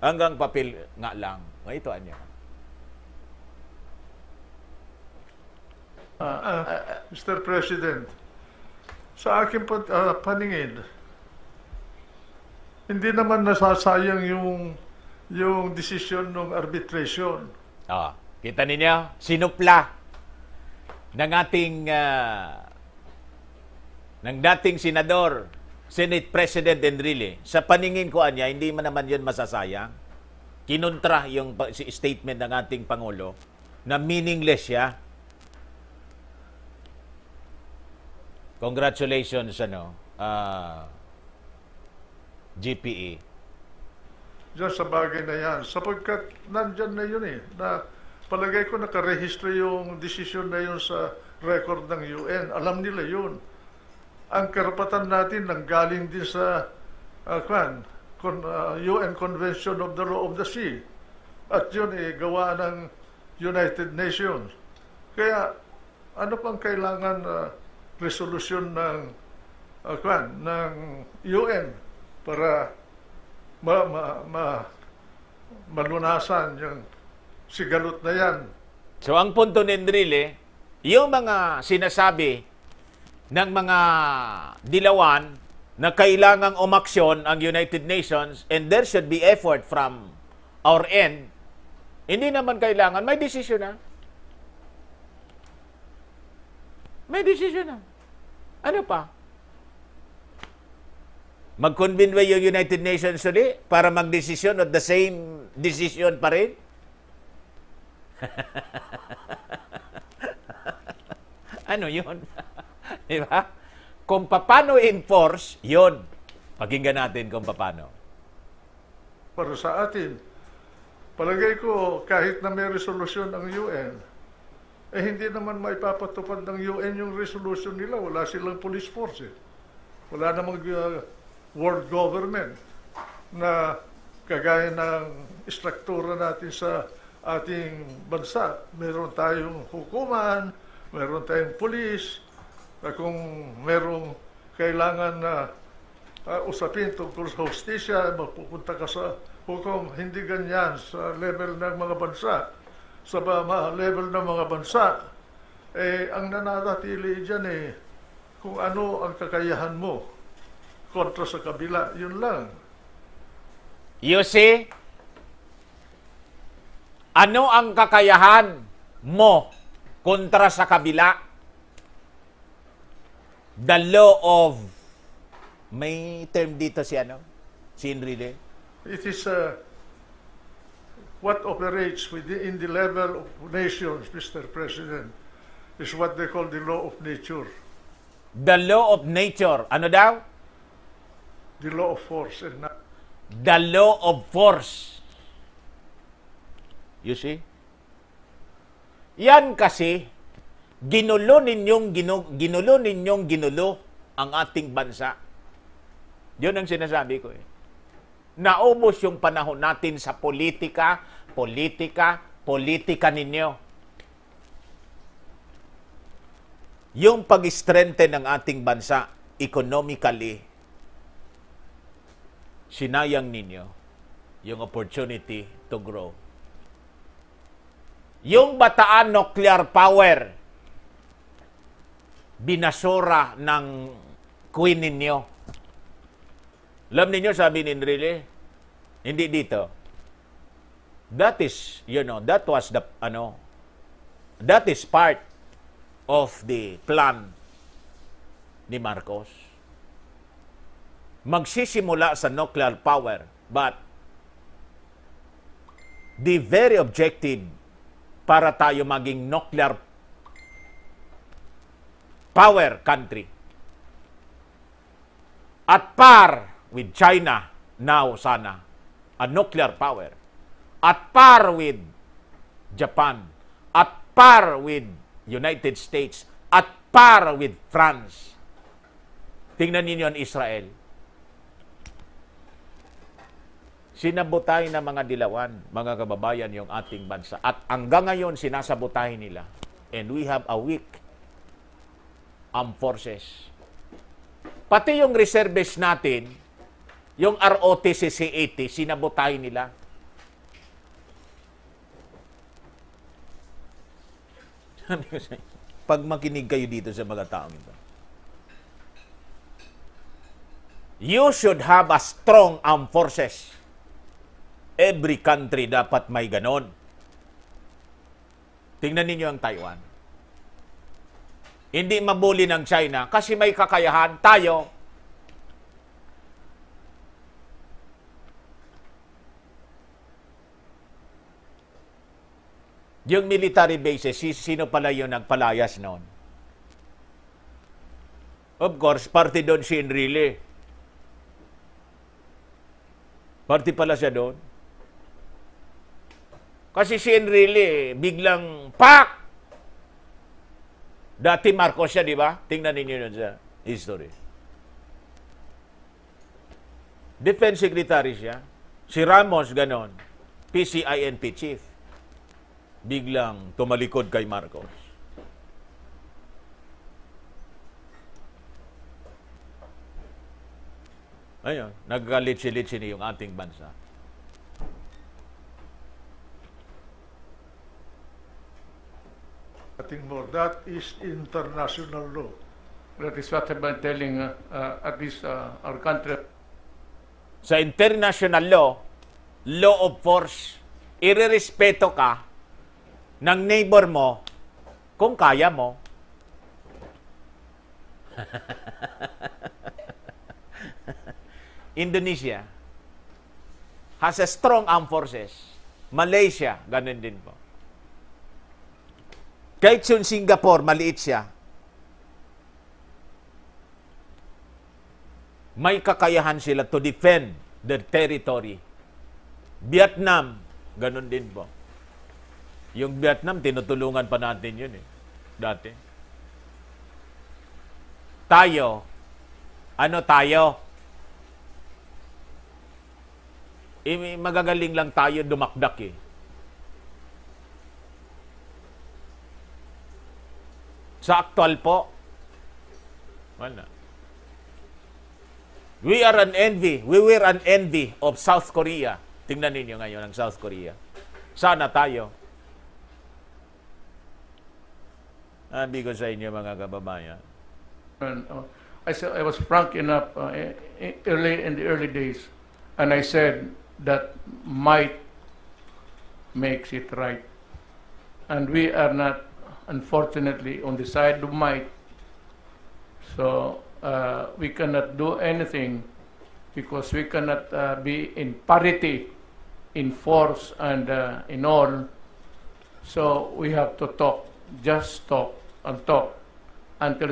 Hanggang papel nga lang. Ito anya. Mr. President, sa aking paningin, hindi naman nasasayang yung desisyon ng arbitration. Kita ninyo, sinupla ng ating ng dating senador, Senate President Enrile. Sa paningin ko anya, hindi man naman yun masasayang. Kinontra yung statement ng ating Pangulo na meaningless siya. Congratulations, GPE. Diyan sa bagay na yan. Sapagkat nandyan na yun na palagay ko nakarehistro yung desisyon na yun sa record ng UN. Alam nila yun. Ang karapatan natin nanggaling din sa UN Convention of the Law of the Sea. At yun gawa ng United Nations. Kaya ano pang kailangan resolusyon ng UN para malunasan yung sigalot na yan. So ang punto ni Enrile, yung mga sinasabi ng mga dilawan na kailangang umaksyon ang United Nations and there should be effort from our end, hindi naman kailangan. May desisyon na. May desisyon na. Ano pa? Mag-convene ba yung United Nations uli para mag-desisyon at the same decision pa rin? Ano yun? Diba? Kung paano enforce, yun. Pakinggan natin kung paano. Para sa atin, palagay ko kahit na may resolusyon ang UN, hindi naman maipapatupad ng UN yung resolution nila. Wala silang police force. Wala namang world government na kagaya ng istruktura natin sa ating bansa. Meron tayong hukuman, meron tayong police, na kung merong kailangan na usapin tungkol sa hustisya, magpupunta ka sa hukom. Hindi ganyan sa level ng mga bansa. Sa level ng mga bansa, ang nananatili dyan kung ano ang kakayahan mo kontra sa kabila. Yun lang. You see? Ano ang kakayahan mo kontra sa kabila? The law of, may term dito si Enrile, It is what operates in the level of nations, Mr. President, is what they call the law of nature, The law of nature. Ano daw? the law of force, and not The law of force. You see? Yan kasi, ginulo ninyong ang ating bansa. Yun ang sinasabi ko eh. Naubos yung panahon natin sa politika ninyo. Yung pag-strengthen ng ating bansa economically, sinayang ninyo yung opportunity to grow. Yung Bataan nuclear power, binasura ng queen ninyo. Alam ninyo, sabi ni Enrile, hindi dito. That is, that was that is part of the plan ni Marcos. Magsisimula sa nuclear power, but the very objective para tayo maging nuclear power country at par with China now sana, a nuclear power, at par with Japan, at par with United States, at par with France. Tingnan ninyo ang Israel. Sinabotay ng mga dilawan, mga kababayan, yung ating bansa. At hanggang ngayon, sinasabotay nila. And we have a weak armed forces. Pati yung reservists natin, yung ROTC 80, sinabotay nila. Pag makinig kayo dito sa mga taong ito, you should have a strong armed forces. Every country dapat may ganon. Tingnan ninyo ang Taiwan. Hindi mabuli ng China kasi may kakayahan tayo. Yung military bases, sino pala yung nagpalayas noon? Of course, parte doon si Enrile. Parte pala siya doon. Kasi si Enrile, biglang, pak! Dati Marcos siya, di ba? Tingnan ninyo yun sa history. Defense Secretary siya. Si Ramos, ganon. PCINP chief. Biglang tumalikod kay Marcos. Ayun, nagkalitsi-litsi yung ating bansa. nothing more. That is international law. That is what I've been telling at least our country. Sa international law of force, irerespeto ka ng neighbor mo kung kaya mo. Indonesia has a strong armed forces. Malaysia, ganun din po. Kahit yung Singapore, maliit siya. May kakayahan sila to defend their territory. Vietnam, ganun din po. Yung Vietnam, tinutulungan pa natin yun dati. Tayo, ano tayo? Magagaling lang tayo dumakdak Sa aktual po, wala. We are an envy. We were an envy of South Korea. Tingnan ninyo ngayon ang South Korea. Sana tayo. Sabi ko sa inyo mga kababayan. And, I was frank enough early in the early days, and I said that might makes it right, and we are not, unfortunately, on the side of might. So we cannot do anything because we cannot be in parity in force and in all. So we have to talk, just talk and talk until.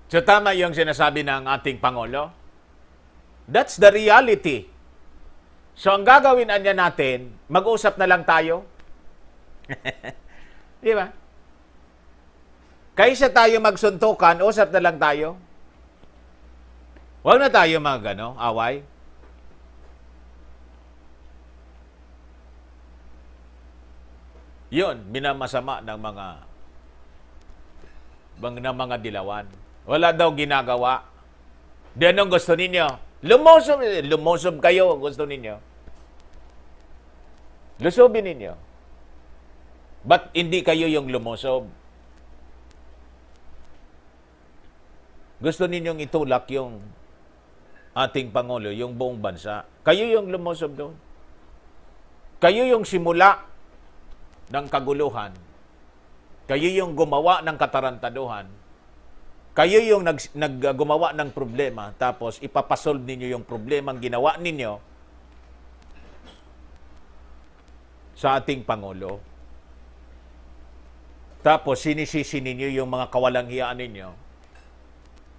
So tama yung sinasabi ng ating Pangulo. That's the reality. So ang gagawin anya natin, mag-usap na lang tayo. Di ba? Kaysa tayo magsuntukan, usap na lang tayo. Huwag na tayo away. Yun, minamasama ng mga dilawan. Wala daw ginagawa. Di anong gusto ninyo? Lumusob kayo, gusto ninyo. Lusobin ninyo. Ba't hindi kayo yung lumusob? Gusto ninyong itulak yung ating Pangulo, yung buong bansa. Kayo yung lumusob doon. Kayo yung simula ng kaguluhan. Kayo yung gumawa ng katarantaduhan. Kayo yung gumawa ng problema, tapos ipapasolve ninyo yung problemang ginawa ninyo sa ating Pangulo. Tapos sinisisi ninyo yung mga kawalang hiyaan ninyo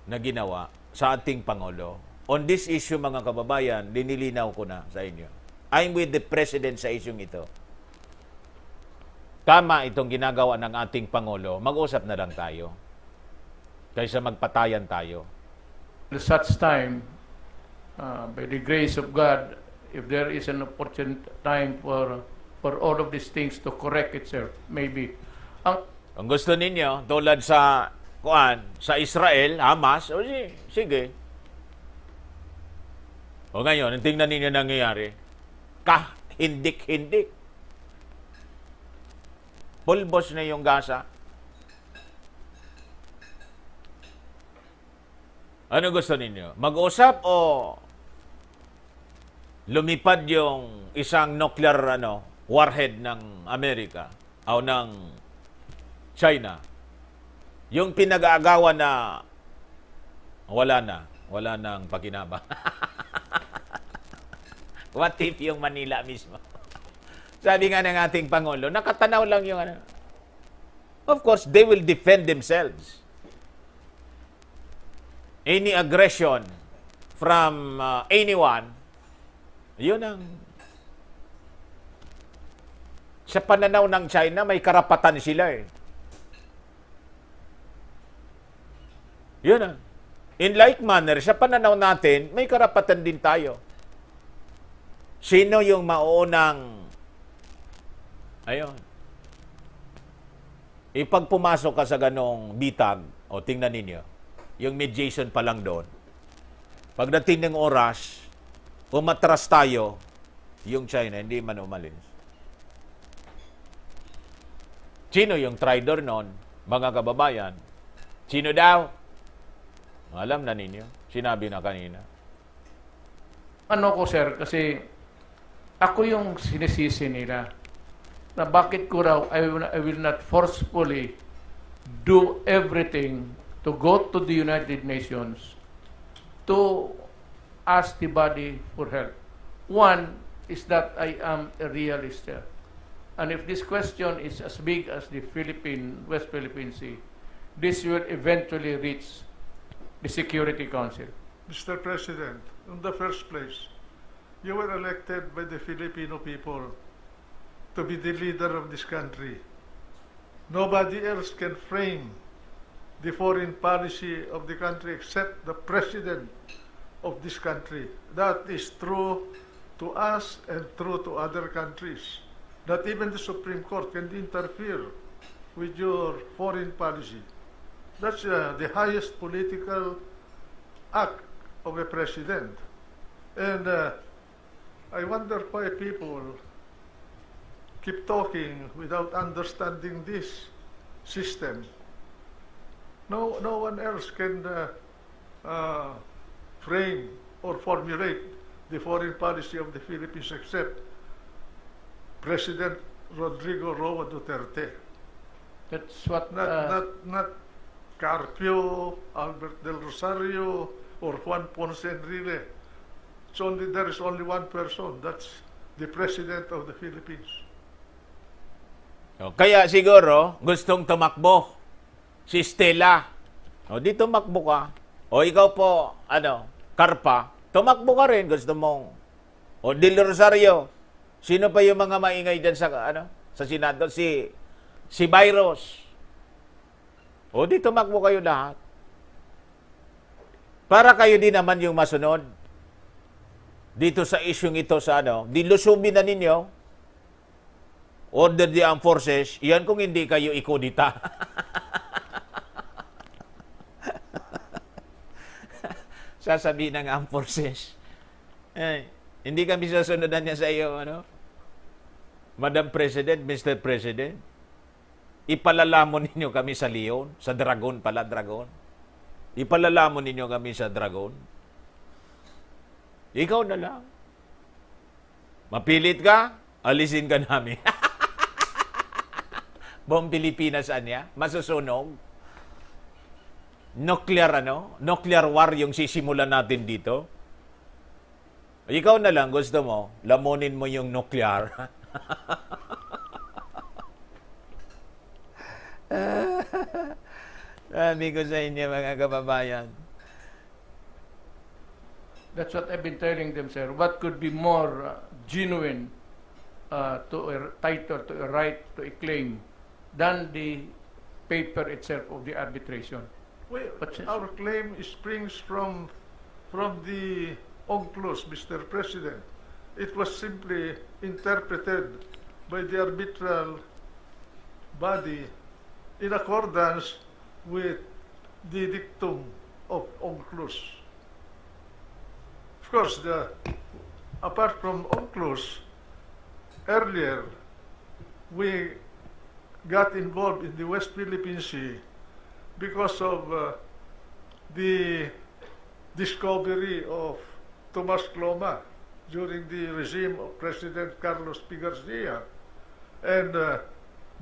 na ginawa sa ating Pangulo. On this issue, mga kababayan, linilinaw ko na sa inyo. I'm with the President sa isyong ito. Tama itong ginagawa ng ating Pangulo. Mag-usap na lang tayo kaysa magpatayan tayo. At such time, by the grace of God, if there is an opportune time for all of these things to correct itself, maybe. Kung gusto ninyo, tulad sa Israel, Hamas, sige. O ngayon, tingnan ninyo nangyayari. Hindik-hindik. Pulbos na yung Gaza. Ano gusto ninyo? Mag-usap o lumipad yung isang nuclear warhead ng Amerika o ng China? Yung pinag-aagawan na wala nang pakinaba. What if yung Manila mismo? Sabi nga ng ating Pangulo, nakatanaw lang yung Of course, they will defend themselves. Any aggression from anyone, yun ang sa pananaw ng China, may karapatan sila eh. Yun ang. In like manner, sa pananaw natin, may karapatan din tayo. Sino yung mauunang ipagpumasok ka sa ganong bitag, o tingnan ninyo, yung mediation pa lang doon. Pagdating ng oras, umatras tayo, yung China, hindi man umalis. Sino yung traidor noon, mga kababayan? Sino daw? Alam na ninyo. Sinabi na kanina. Ano ko, sir, kasi ako yung sinisisi nila na bakit ko raw I will not forcefully do everything to go to the United Nations to ask the body for help. One is that I am a realist, sir. And if this question is as big as the West Philippine Sea, this will eventually reach the Security Council. Mr. President, in the first place, you were elected by the Filipino people to be the leader of this country. Nobody else can frame the foreign policy of the country except the President of this country. That is true to us and true to other countries. Not even the Supreme Court can interfere with your foreign policy. That's the highest political act of a president. And I wonder why people keep talking without understanding this system. No one else can frame or formulate the foreign policy of the Philippines except President Rodrigo Roa Duterte. That's what Not Carpio, Albert Del Rosario, or Juan Ponce Enrile. there is only one person. That's the President of the Philippines. Kaya siguro, gustong tumakbo si Stella. Di tumakbo ka. O ikaw po, Carpa, tumakbo ka rin, gusto mong. O Del Rosario, sino pa yung mga maingay dyan sa Senado? Si Byros. O di tumakbo kayo lahat. Para kayo din naman yung masunod. Dito sa isyung ito sa dilusubin na ninyo. Order the armed forces, yan kung hindi kayo ikodita. Sasabihin ng armed forces, hindi kami sasunod niya sa iyo, Madam President, Mr. President, ipalalamon ninyo kami sa Leon, sa Dragon pala, Dragon. Ipalalamon ninyo kami sa Dragon. Ikaw na lang. Mapilit ka, alisin ka namin. Buong Pilipinas niya, masusunog. Nuclear war yung sisimulan natin dito. Ikaw na lang, gusto mo, lamunin mo yung nuclear. Sabi ko sa inyo, mga kababayan. That's what I've been telling them, sir. What could be more genuine to a title, to a right, to a claim than the paper itself of the arbitration? Well, our claim springs from the UNCLOS, Mr. President. It was simply interpreted by the arbitral body in accordance with the dictum of UNCLOS. Of course, apart from UNCLOS, earlier we got involved in the West Philippine Sea because of the discovery of Tomas Cloma during the regime of President Carlos P. Garcia. And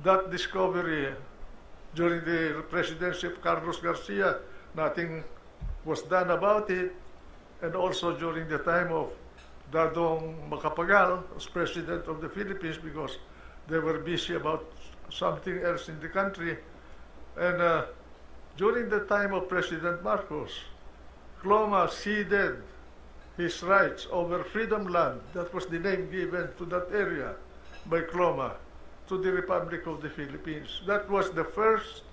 that discovery during the presidency of Carlos Garcia, nothing was done about it. And also during the time of Dadong Macapagal as President of the Philippines, because they were busy about something else in the country. And during the time of President Marcos, Cloma ceded his rights over Freedom Land, that was the name given to that area by Cloma, to the Republic of the Philippines. That was the first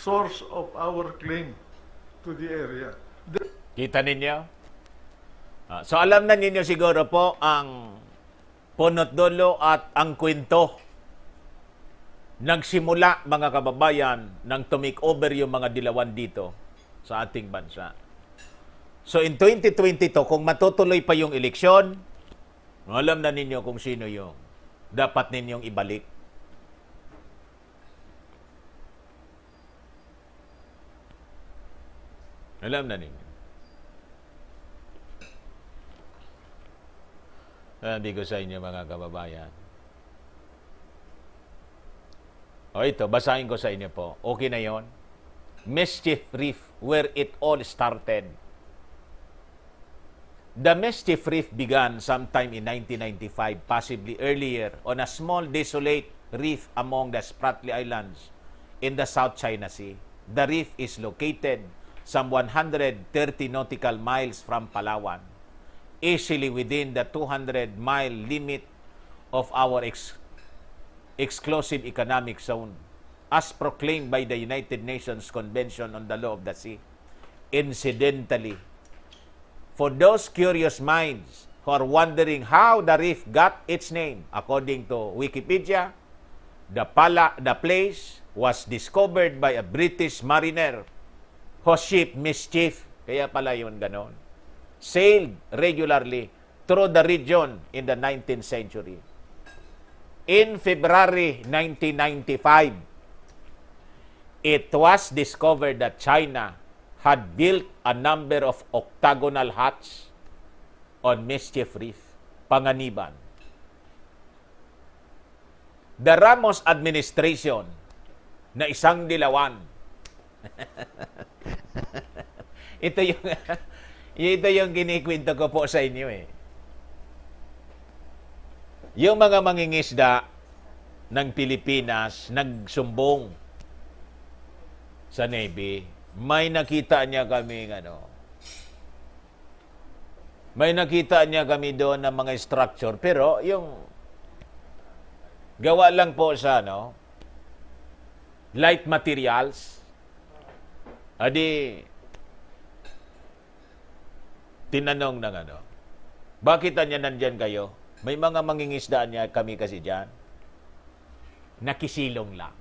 source of our claim to the area. Kita ninyo? So alam na ninyo siguro po ang punot dulo at ang kwento. Nagsimula, mga kababayan, nang tumake over yung mga dilawan dito sa ating bansa. So in 2022, kung matutuloy pa yung eleksyon, alam na ninyo kung sino yung dapat ninyong ibalik. Alam na ninyo. Sabi ko sa inyo, mga kababayan. O ito, basahin ko sa inyo po. Okay na yon. Mischief Reef, where it all started. The Mischief Reef began sometime in 1995, possibly earlier, on a small desolate reef among the Spratly Islands in the South China Sea. The reef is located some 130 nautical miles from Palawan, easily within the 200-mile limit of our exclusive economic zone, as proclaimed by the United Nations Convention on the Law of the Sea. Incidentally, for those curious minds who are wondering how the reef got its name, according to Wikipedia, the place was discovered by a British mariner whose ship Mischief, kaya pala yun ganon, sailed regularly through the region in the 19th century. In February 1995, it was discovered that China had built a number of octagonal huts on Mischief Reef, Panganiban. The Ramos administration na isang dilawan. Ito yung kinikwento ko po sa inyo eh. Yung mga mangingisda ng Pilipinas nagsumbong sa Navy, may nakita niya kami may nakita niya kami doon ng mga structure, pero yung gawa lang po sa light materials. Adi tinanong ng bakit niya nandyan kayo? May mga mangingisda niya kami kasi dyan. Nakisilong lang.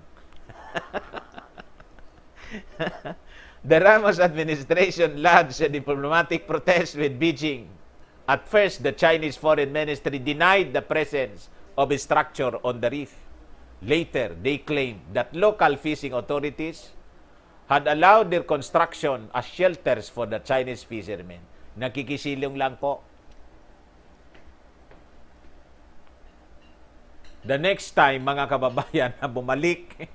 The Ramos administration lodged a diplomatic protest with Beijing. At first, the Chinese Foreign Ministry denied the presence of a structure on the reef. Later, they claimed that local fishing authorities had allowed their construction as shelters for the Chinese fishermen. Nakikisilong lang po. The next time, mga kababayan, na bumalik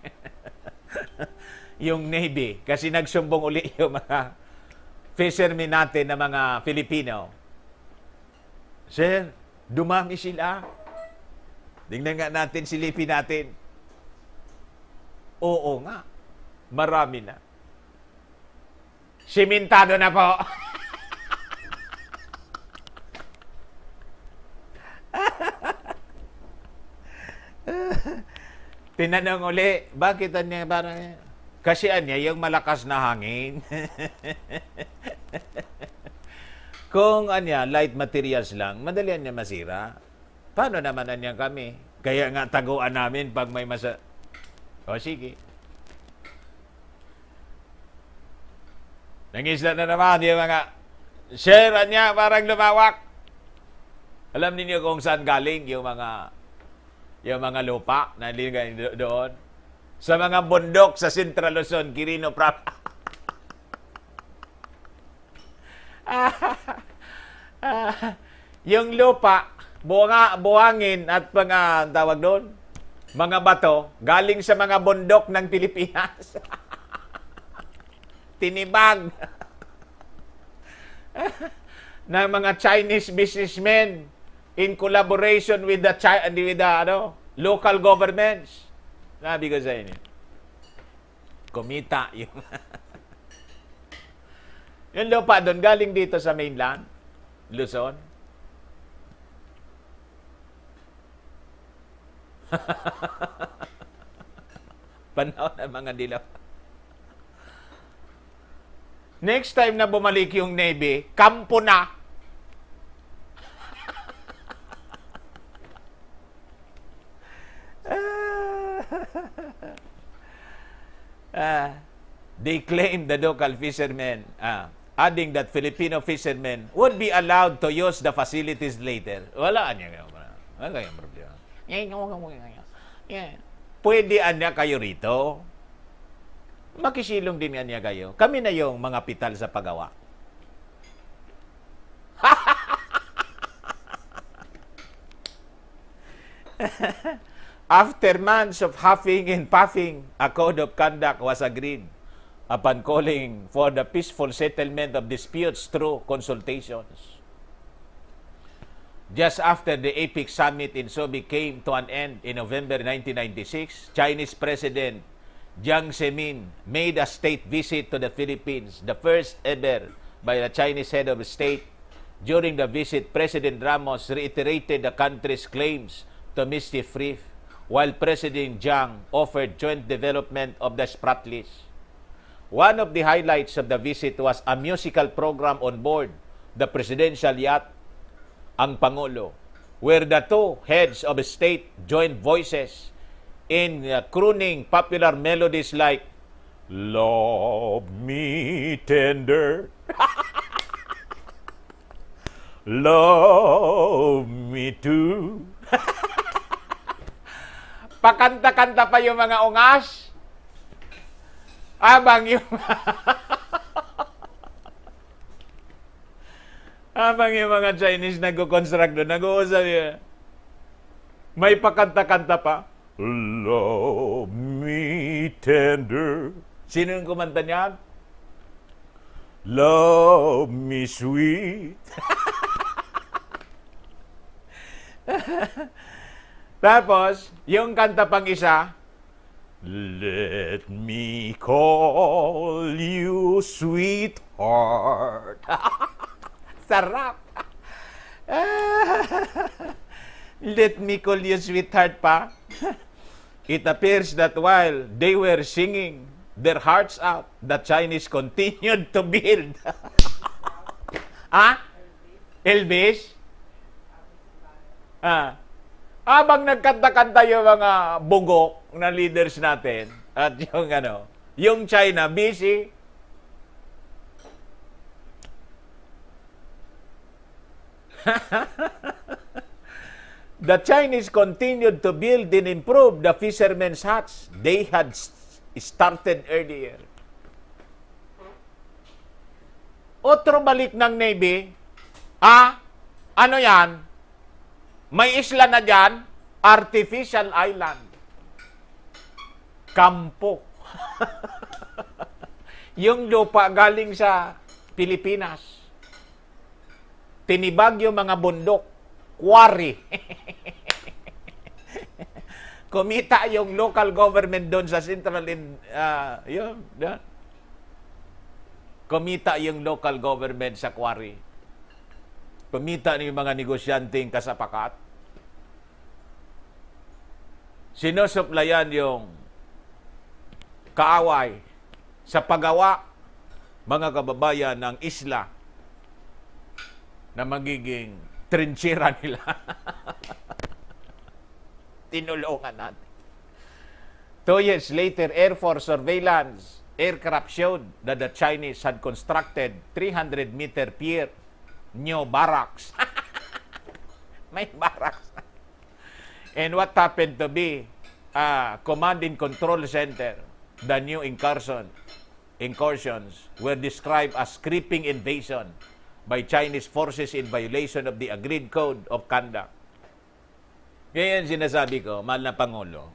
yung Navy, kasi nagsumbong uli yung mga fishermen natin na mga Filipino. Sir, dumami sila. Tingnan nga natin, silipin natin. Oo nga, marami na. Simentado na po. Tinanong uli, bakit niya parang kasi yung malakas na hangin. Kung light materials lang, madali niya masira. Paano naman kami? Kaya nga taguan namin pag may O sige. Nangisla na naman yung mga share niya parang lumawak. Alam niyo kung saan galing yung mga lupa na doon? Sa mga bundok sa Central Luzon, Quirino Province. Yung lupa, buhangin at tawag doon, mga bato, galing sa mga bundok ng Pilipinas. Tinibag ng mga Chinese businessmen in collaboration with the local governments. Sabi ko sa inyo, kumita yung yung lupa doon galing dito sa mainland, Luzon. Panahon ng mga dilaw. Next time na bumalik yung Navy, kampo na. They claim the local fishermen, adding that Filipino fishermen would be allowed to use the facilities later. Wala niya. Wala kayong problema. Pwede anya kayo rito. Makisilong din niya kayo. Kami na yung mga pital sa paggawa. After months of huffing and puffing, a code of conduct was agreed upon calling for the peaceful settlement of disputes through consultations. Just after the APEC summit in Sobi came to an end in November 1996, Chinese President Jiang Zemin made a state visit to the Philippines, the first ever by the Chinese head of state. During the visit, President Ramos reiterated the country's claims to mischief reef, while President Jiang offered joint development of the Spratlys. One of the highlights of the visit was a musical program on board the presidential yacht, Ang Pangulo, where the two heads of state joined voices in crooning popular melodies like Love Me Tender, Love Me Too. Pakanta-kanta pa yung mga ungas. Abang yung mga Chinese nag-construct doon, nag-uusap yun. May pakanta-kanta pa. Love me tender. Sino yung kumanta niyan? Love me sweet. Tapos, yung kanta pang isa, let me call you sweetheart. Sarap. Let me call you sweetheart pa. It appears that while they were singing their hearts out, the Chinese continued to build. Ah? Elvis? Habang nagkanta-kanta yung mga bugok na leaders natin at yung China busy. The Chinese continued to build and improve the fishermen's huts they had started earlier. Otro balik ng Navy, ano yan? May isla na dyan, artificial island. Kampo. Yung lupa galing sa Pilipinas. Tinibag yung mga bundok. Quarry. Kumita yung local government doon sa Central Kumita yung local government sa quarry. Kumita yung mga negosyanteng kasapakat. Sinusuplayan yung kaaway sa paggawa, mga kababayan, ng isla na magiging trinchera nila. Tinulungan natin. 2 years later, Air Force surveillance aircraft showed that the Chinese had constructed 300-meter pier, new barracks. May barracks. And what happened to be a command and control center, the new incursions were described as creeping invasion by Chinese forces in violation of the agreed code of conduct. Ngayon sinasabi ko, mahal na Pangulo,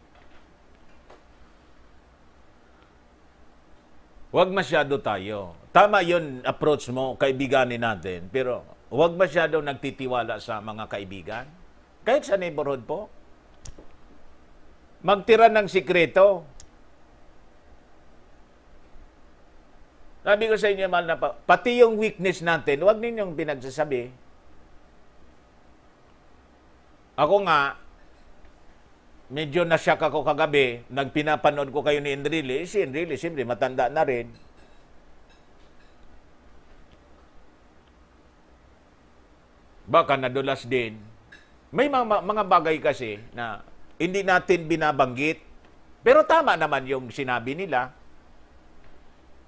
huwag masyado tayo. Tama yun approach mo, kaibiganin natin, pero huwag masyado nagtitiwala sa mga kaibigan. Kahit sa neighborhood po. Magtira ng sikreto. Sabi ko sa inyo, mahal na pati yung weakness natin, huwag ninyong pinagsasabi. Ako nga, medyo nasyak ako kagabi, nang pinapanood ko kayo ni Enrile. Si Enrile, siyempre, matanda na rin. Baka nadulas din. May mga bagay kasi na hindi natin binabanggit. Pero tama naman yung sinabi nila.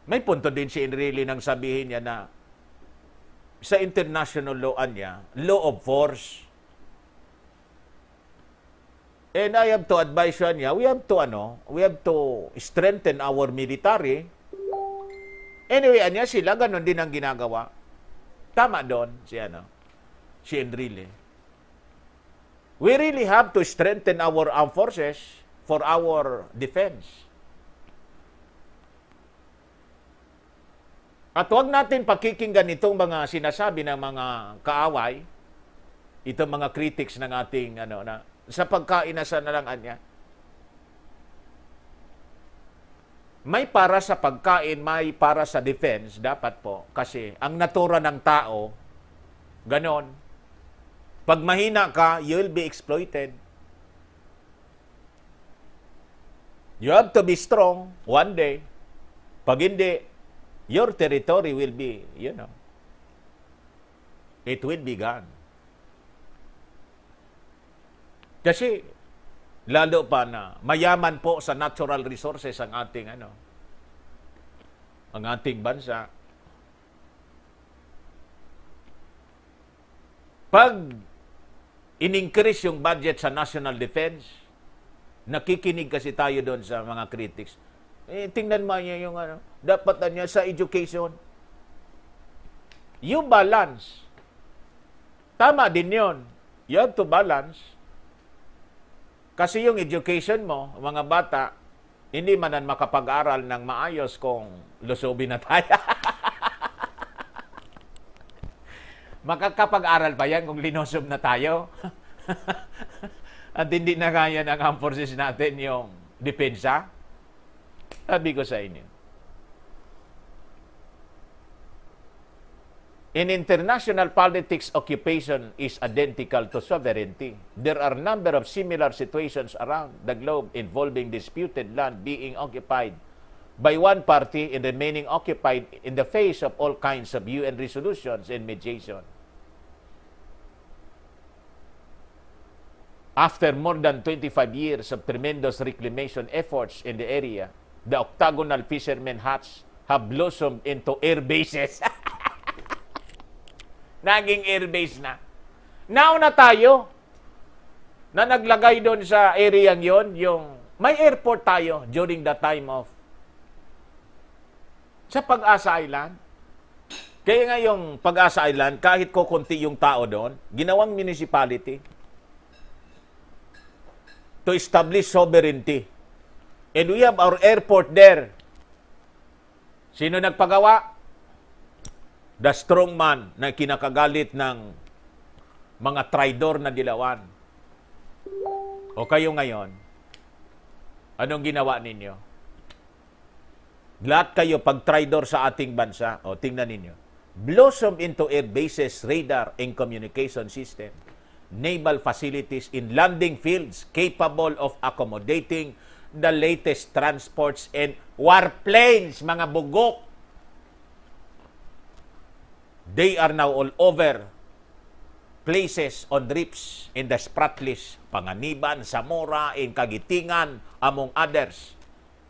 May punto din si Enrile nang sabihin niya na sa international law niya, law of force. And I have to advise niya, we have to strengthen our military. Anyway, sila ganun din ang ginagawa. Tama doon si Enrile. We really have to strengthen our armed forces for our defense. At huwag natin pakikinggan itong mga sinasabi ng mga kaaway, itong mga critics ng ating sa pagkainasan na lang niya. May para sa pagkain, may para sa defense, dapat po. Kasi ang natura ng tao, ganon. Pag mahina ka, you'll be exploited. You have to be strong one day. Pag hindi, your territory will be, it will be gone. Kasi, lalo pa na mayaman po sa natural resources ang ating, ang ating bansa. Pag in-increase yung budget sa national defense, nakikinig kasi tayo doon sa mga critics. Tingnan mo niya yung dapat niya sa education. You balance. Tama din yun. You have to balance. Kasi yung education mo, mga bata, hindi man makapag-aral ng maayos kung lusobin na tayo. Makakapag-aral pa yan kung linosob na tayo? At hindi na kaya ng armed forces natin yung depensa? Sabi ko sa inyo. In international politics, occupation is identical to sovereignty. There are a number of similar situations around the globe involving disputed land being occupied by one party and remaining occupied in the face of all kinds of UN resolutions and mediation. After more than 25 years of tremendous reclamation efforts in the area, the octagonal fishermen huts have blossomed into air bases. Naging airbase na. Nauna tayo na naglagay doon sa area yon, yung may airport tayo during the time of sa Pag-asa Island. Kaya nga yung Pag-asa Island, kahit kukunti yung tao doon, ginawang municipality to establish sovereignty. And we have our airport there. Sino nagpagawa? The strongman na kinakagalit ng mga traidor na dilawan. O kayo ngayon, anong ginawa ninyo? Lahat kayo pag-traidor sa ating bansa, o tingnan ninyo, blossom into air bases, radar, and communication system, naval facilities in landing fields capable of accommodating the latest transports and warplanes, mga bugok. They are now all over places on reefs in the Spratlys, Panganiban, Zamora, in Kagitingan, among others,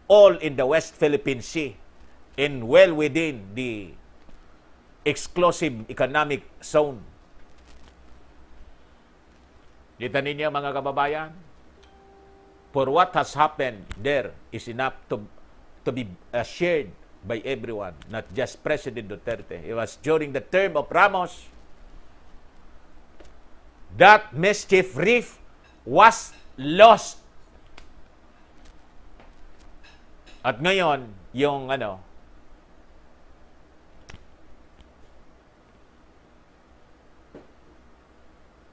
all in the West Philippine Sea and well within the exclusive economic zone. Kita ninyo mga kababayan, for what has happened there is enough to be shared by everyone, not just President Duterte. It was during the term of Ramos that mischief reef was lost. At ngayon, yung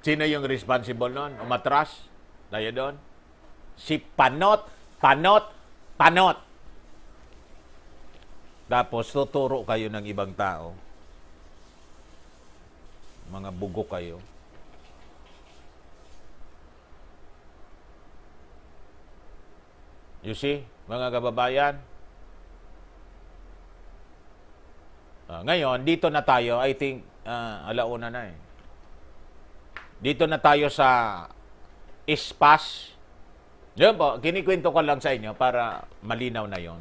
sino yung responsible nun? Umatras? Daya doon? Si Panot. Tapos tuturo kayo ng ibang tao. Mga bugo kayo. You see, mga kababayan? Ngayon, dito na tayo, I think, alauna na eh. Dito na tayo sa ISPAS. Yun po, kinikwento ko lang sa inyo para malinaw na yon.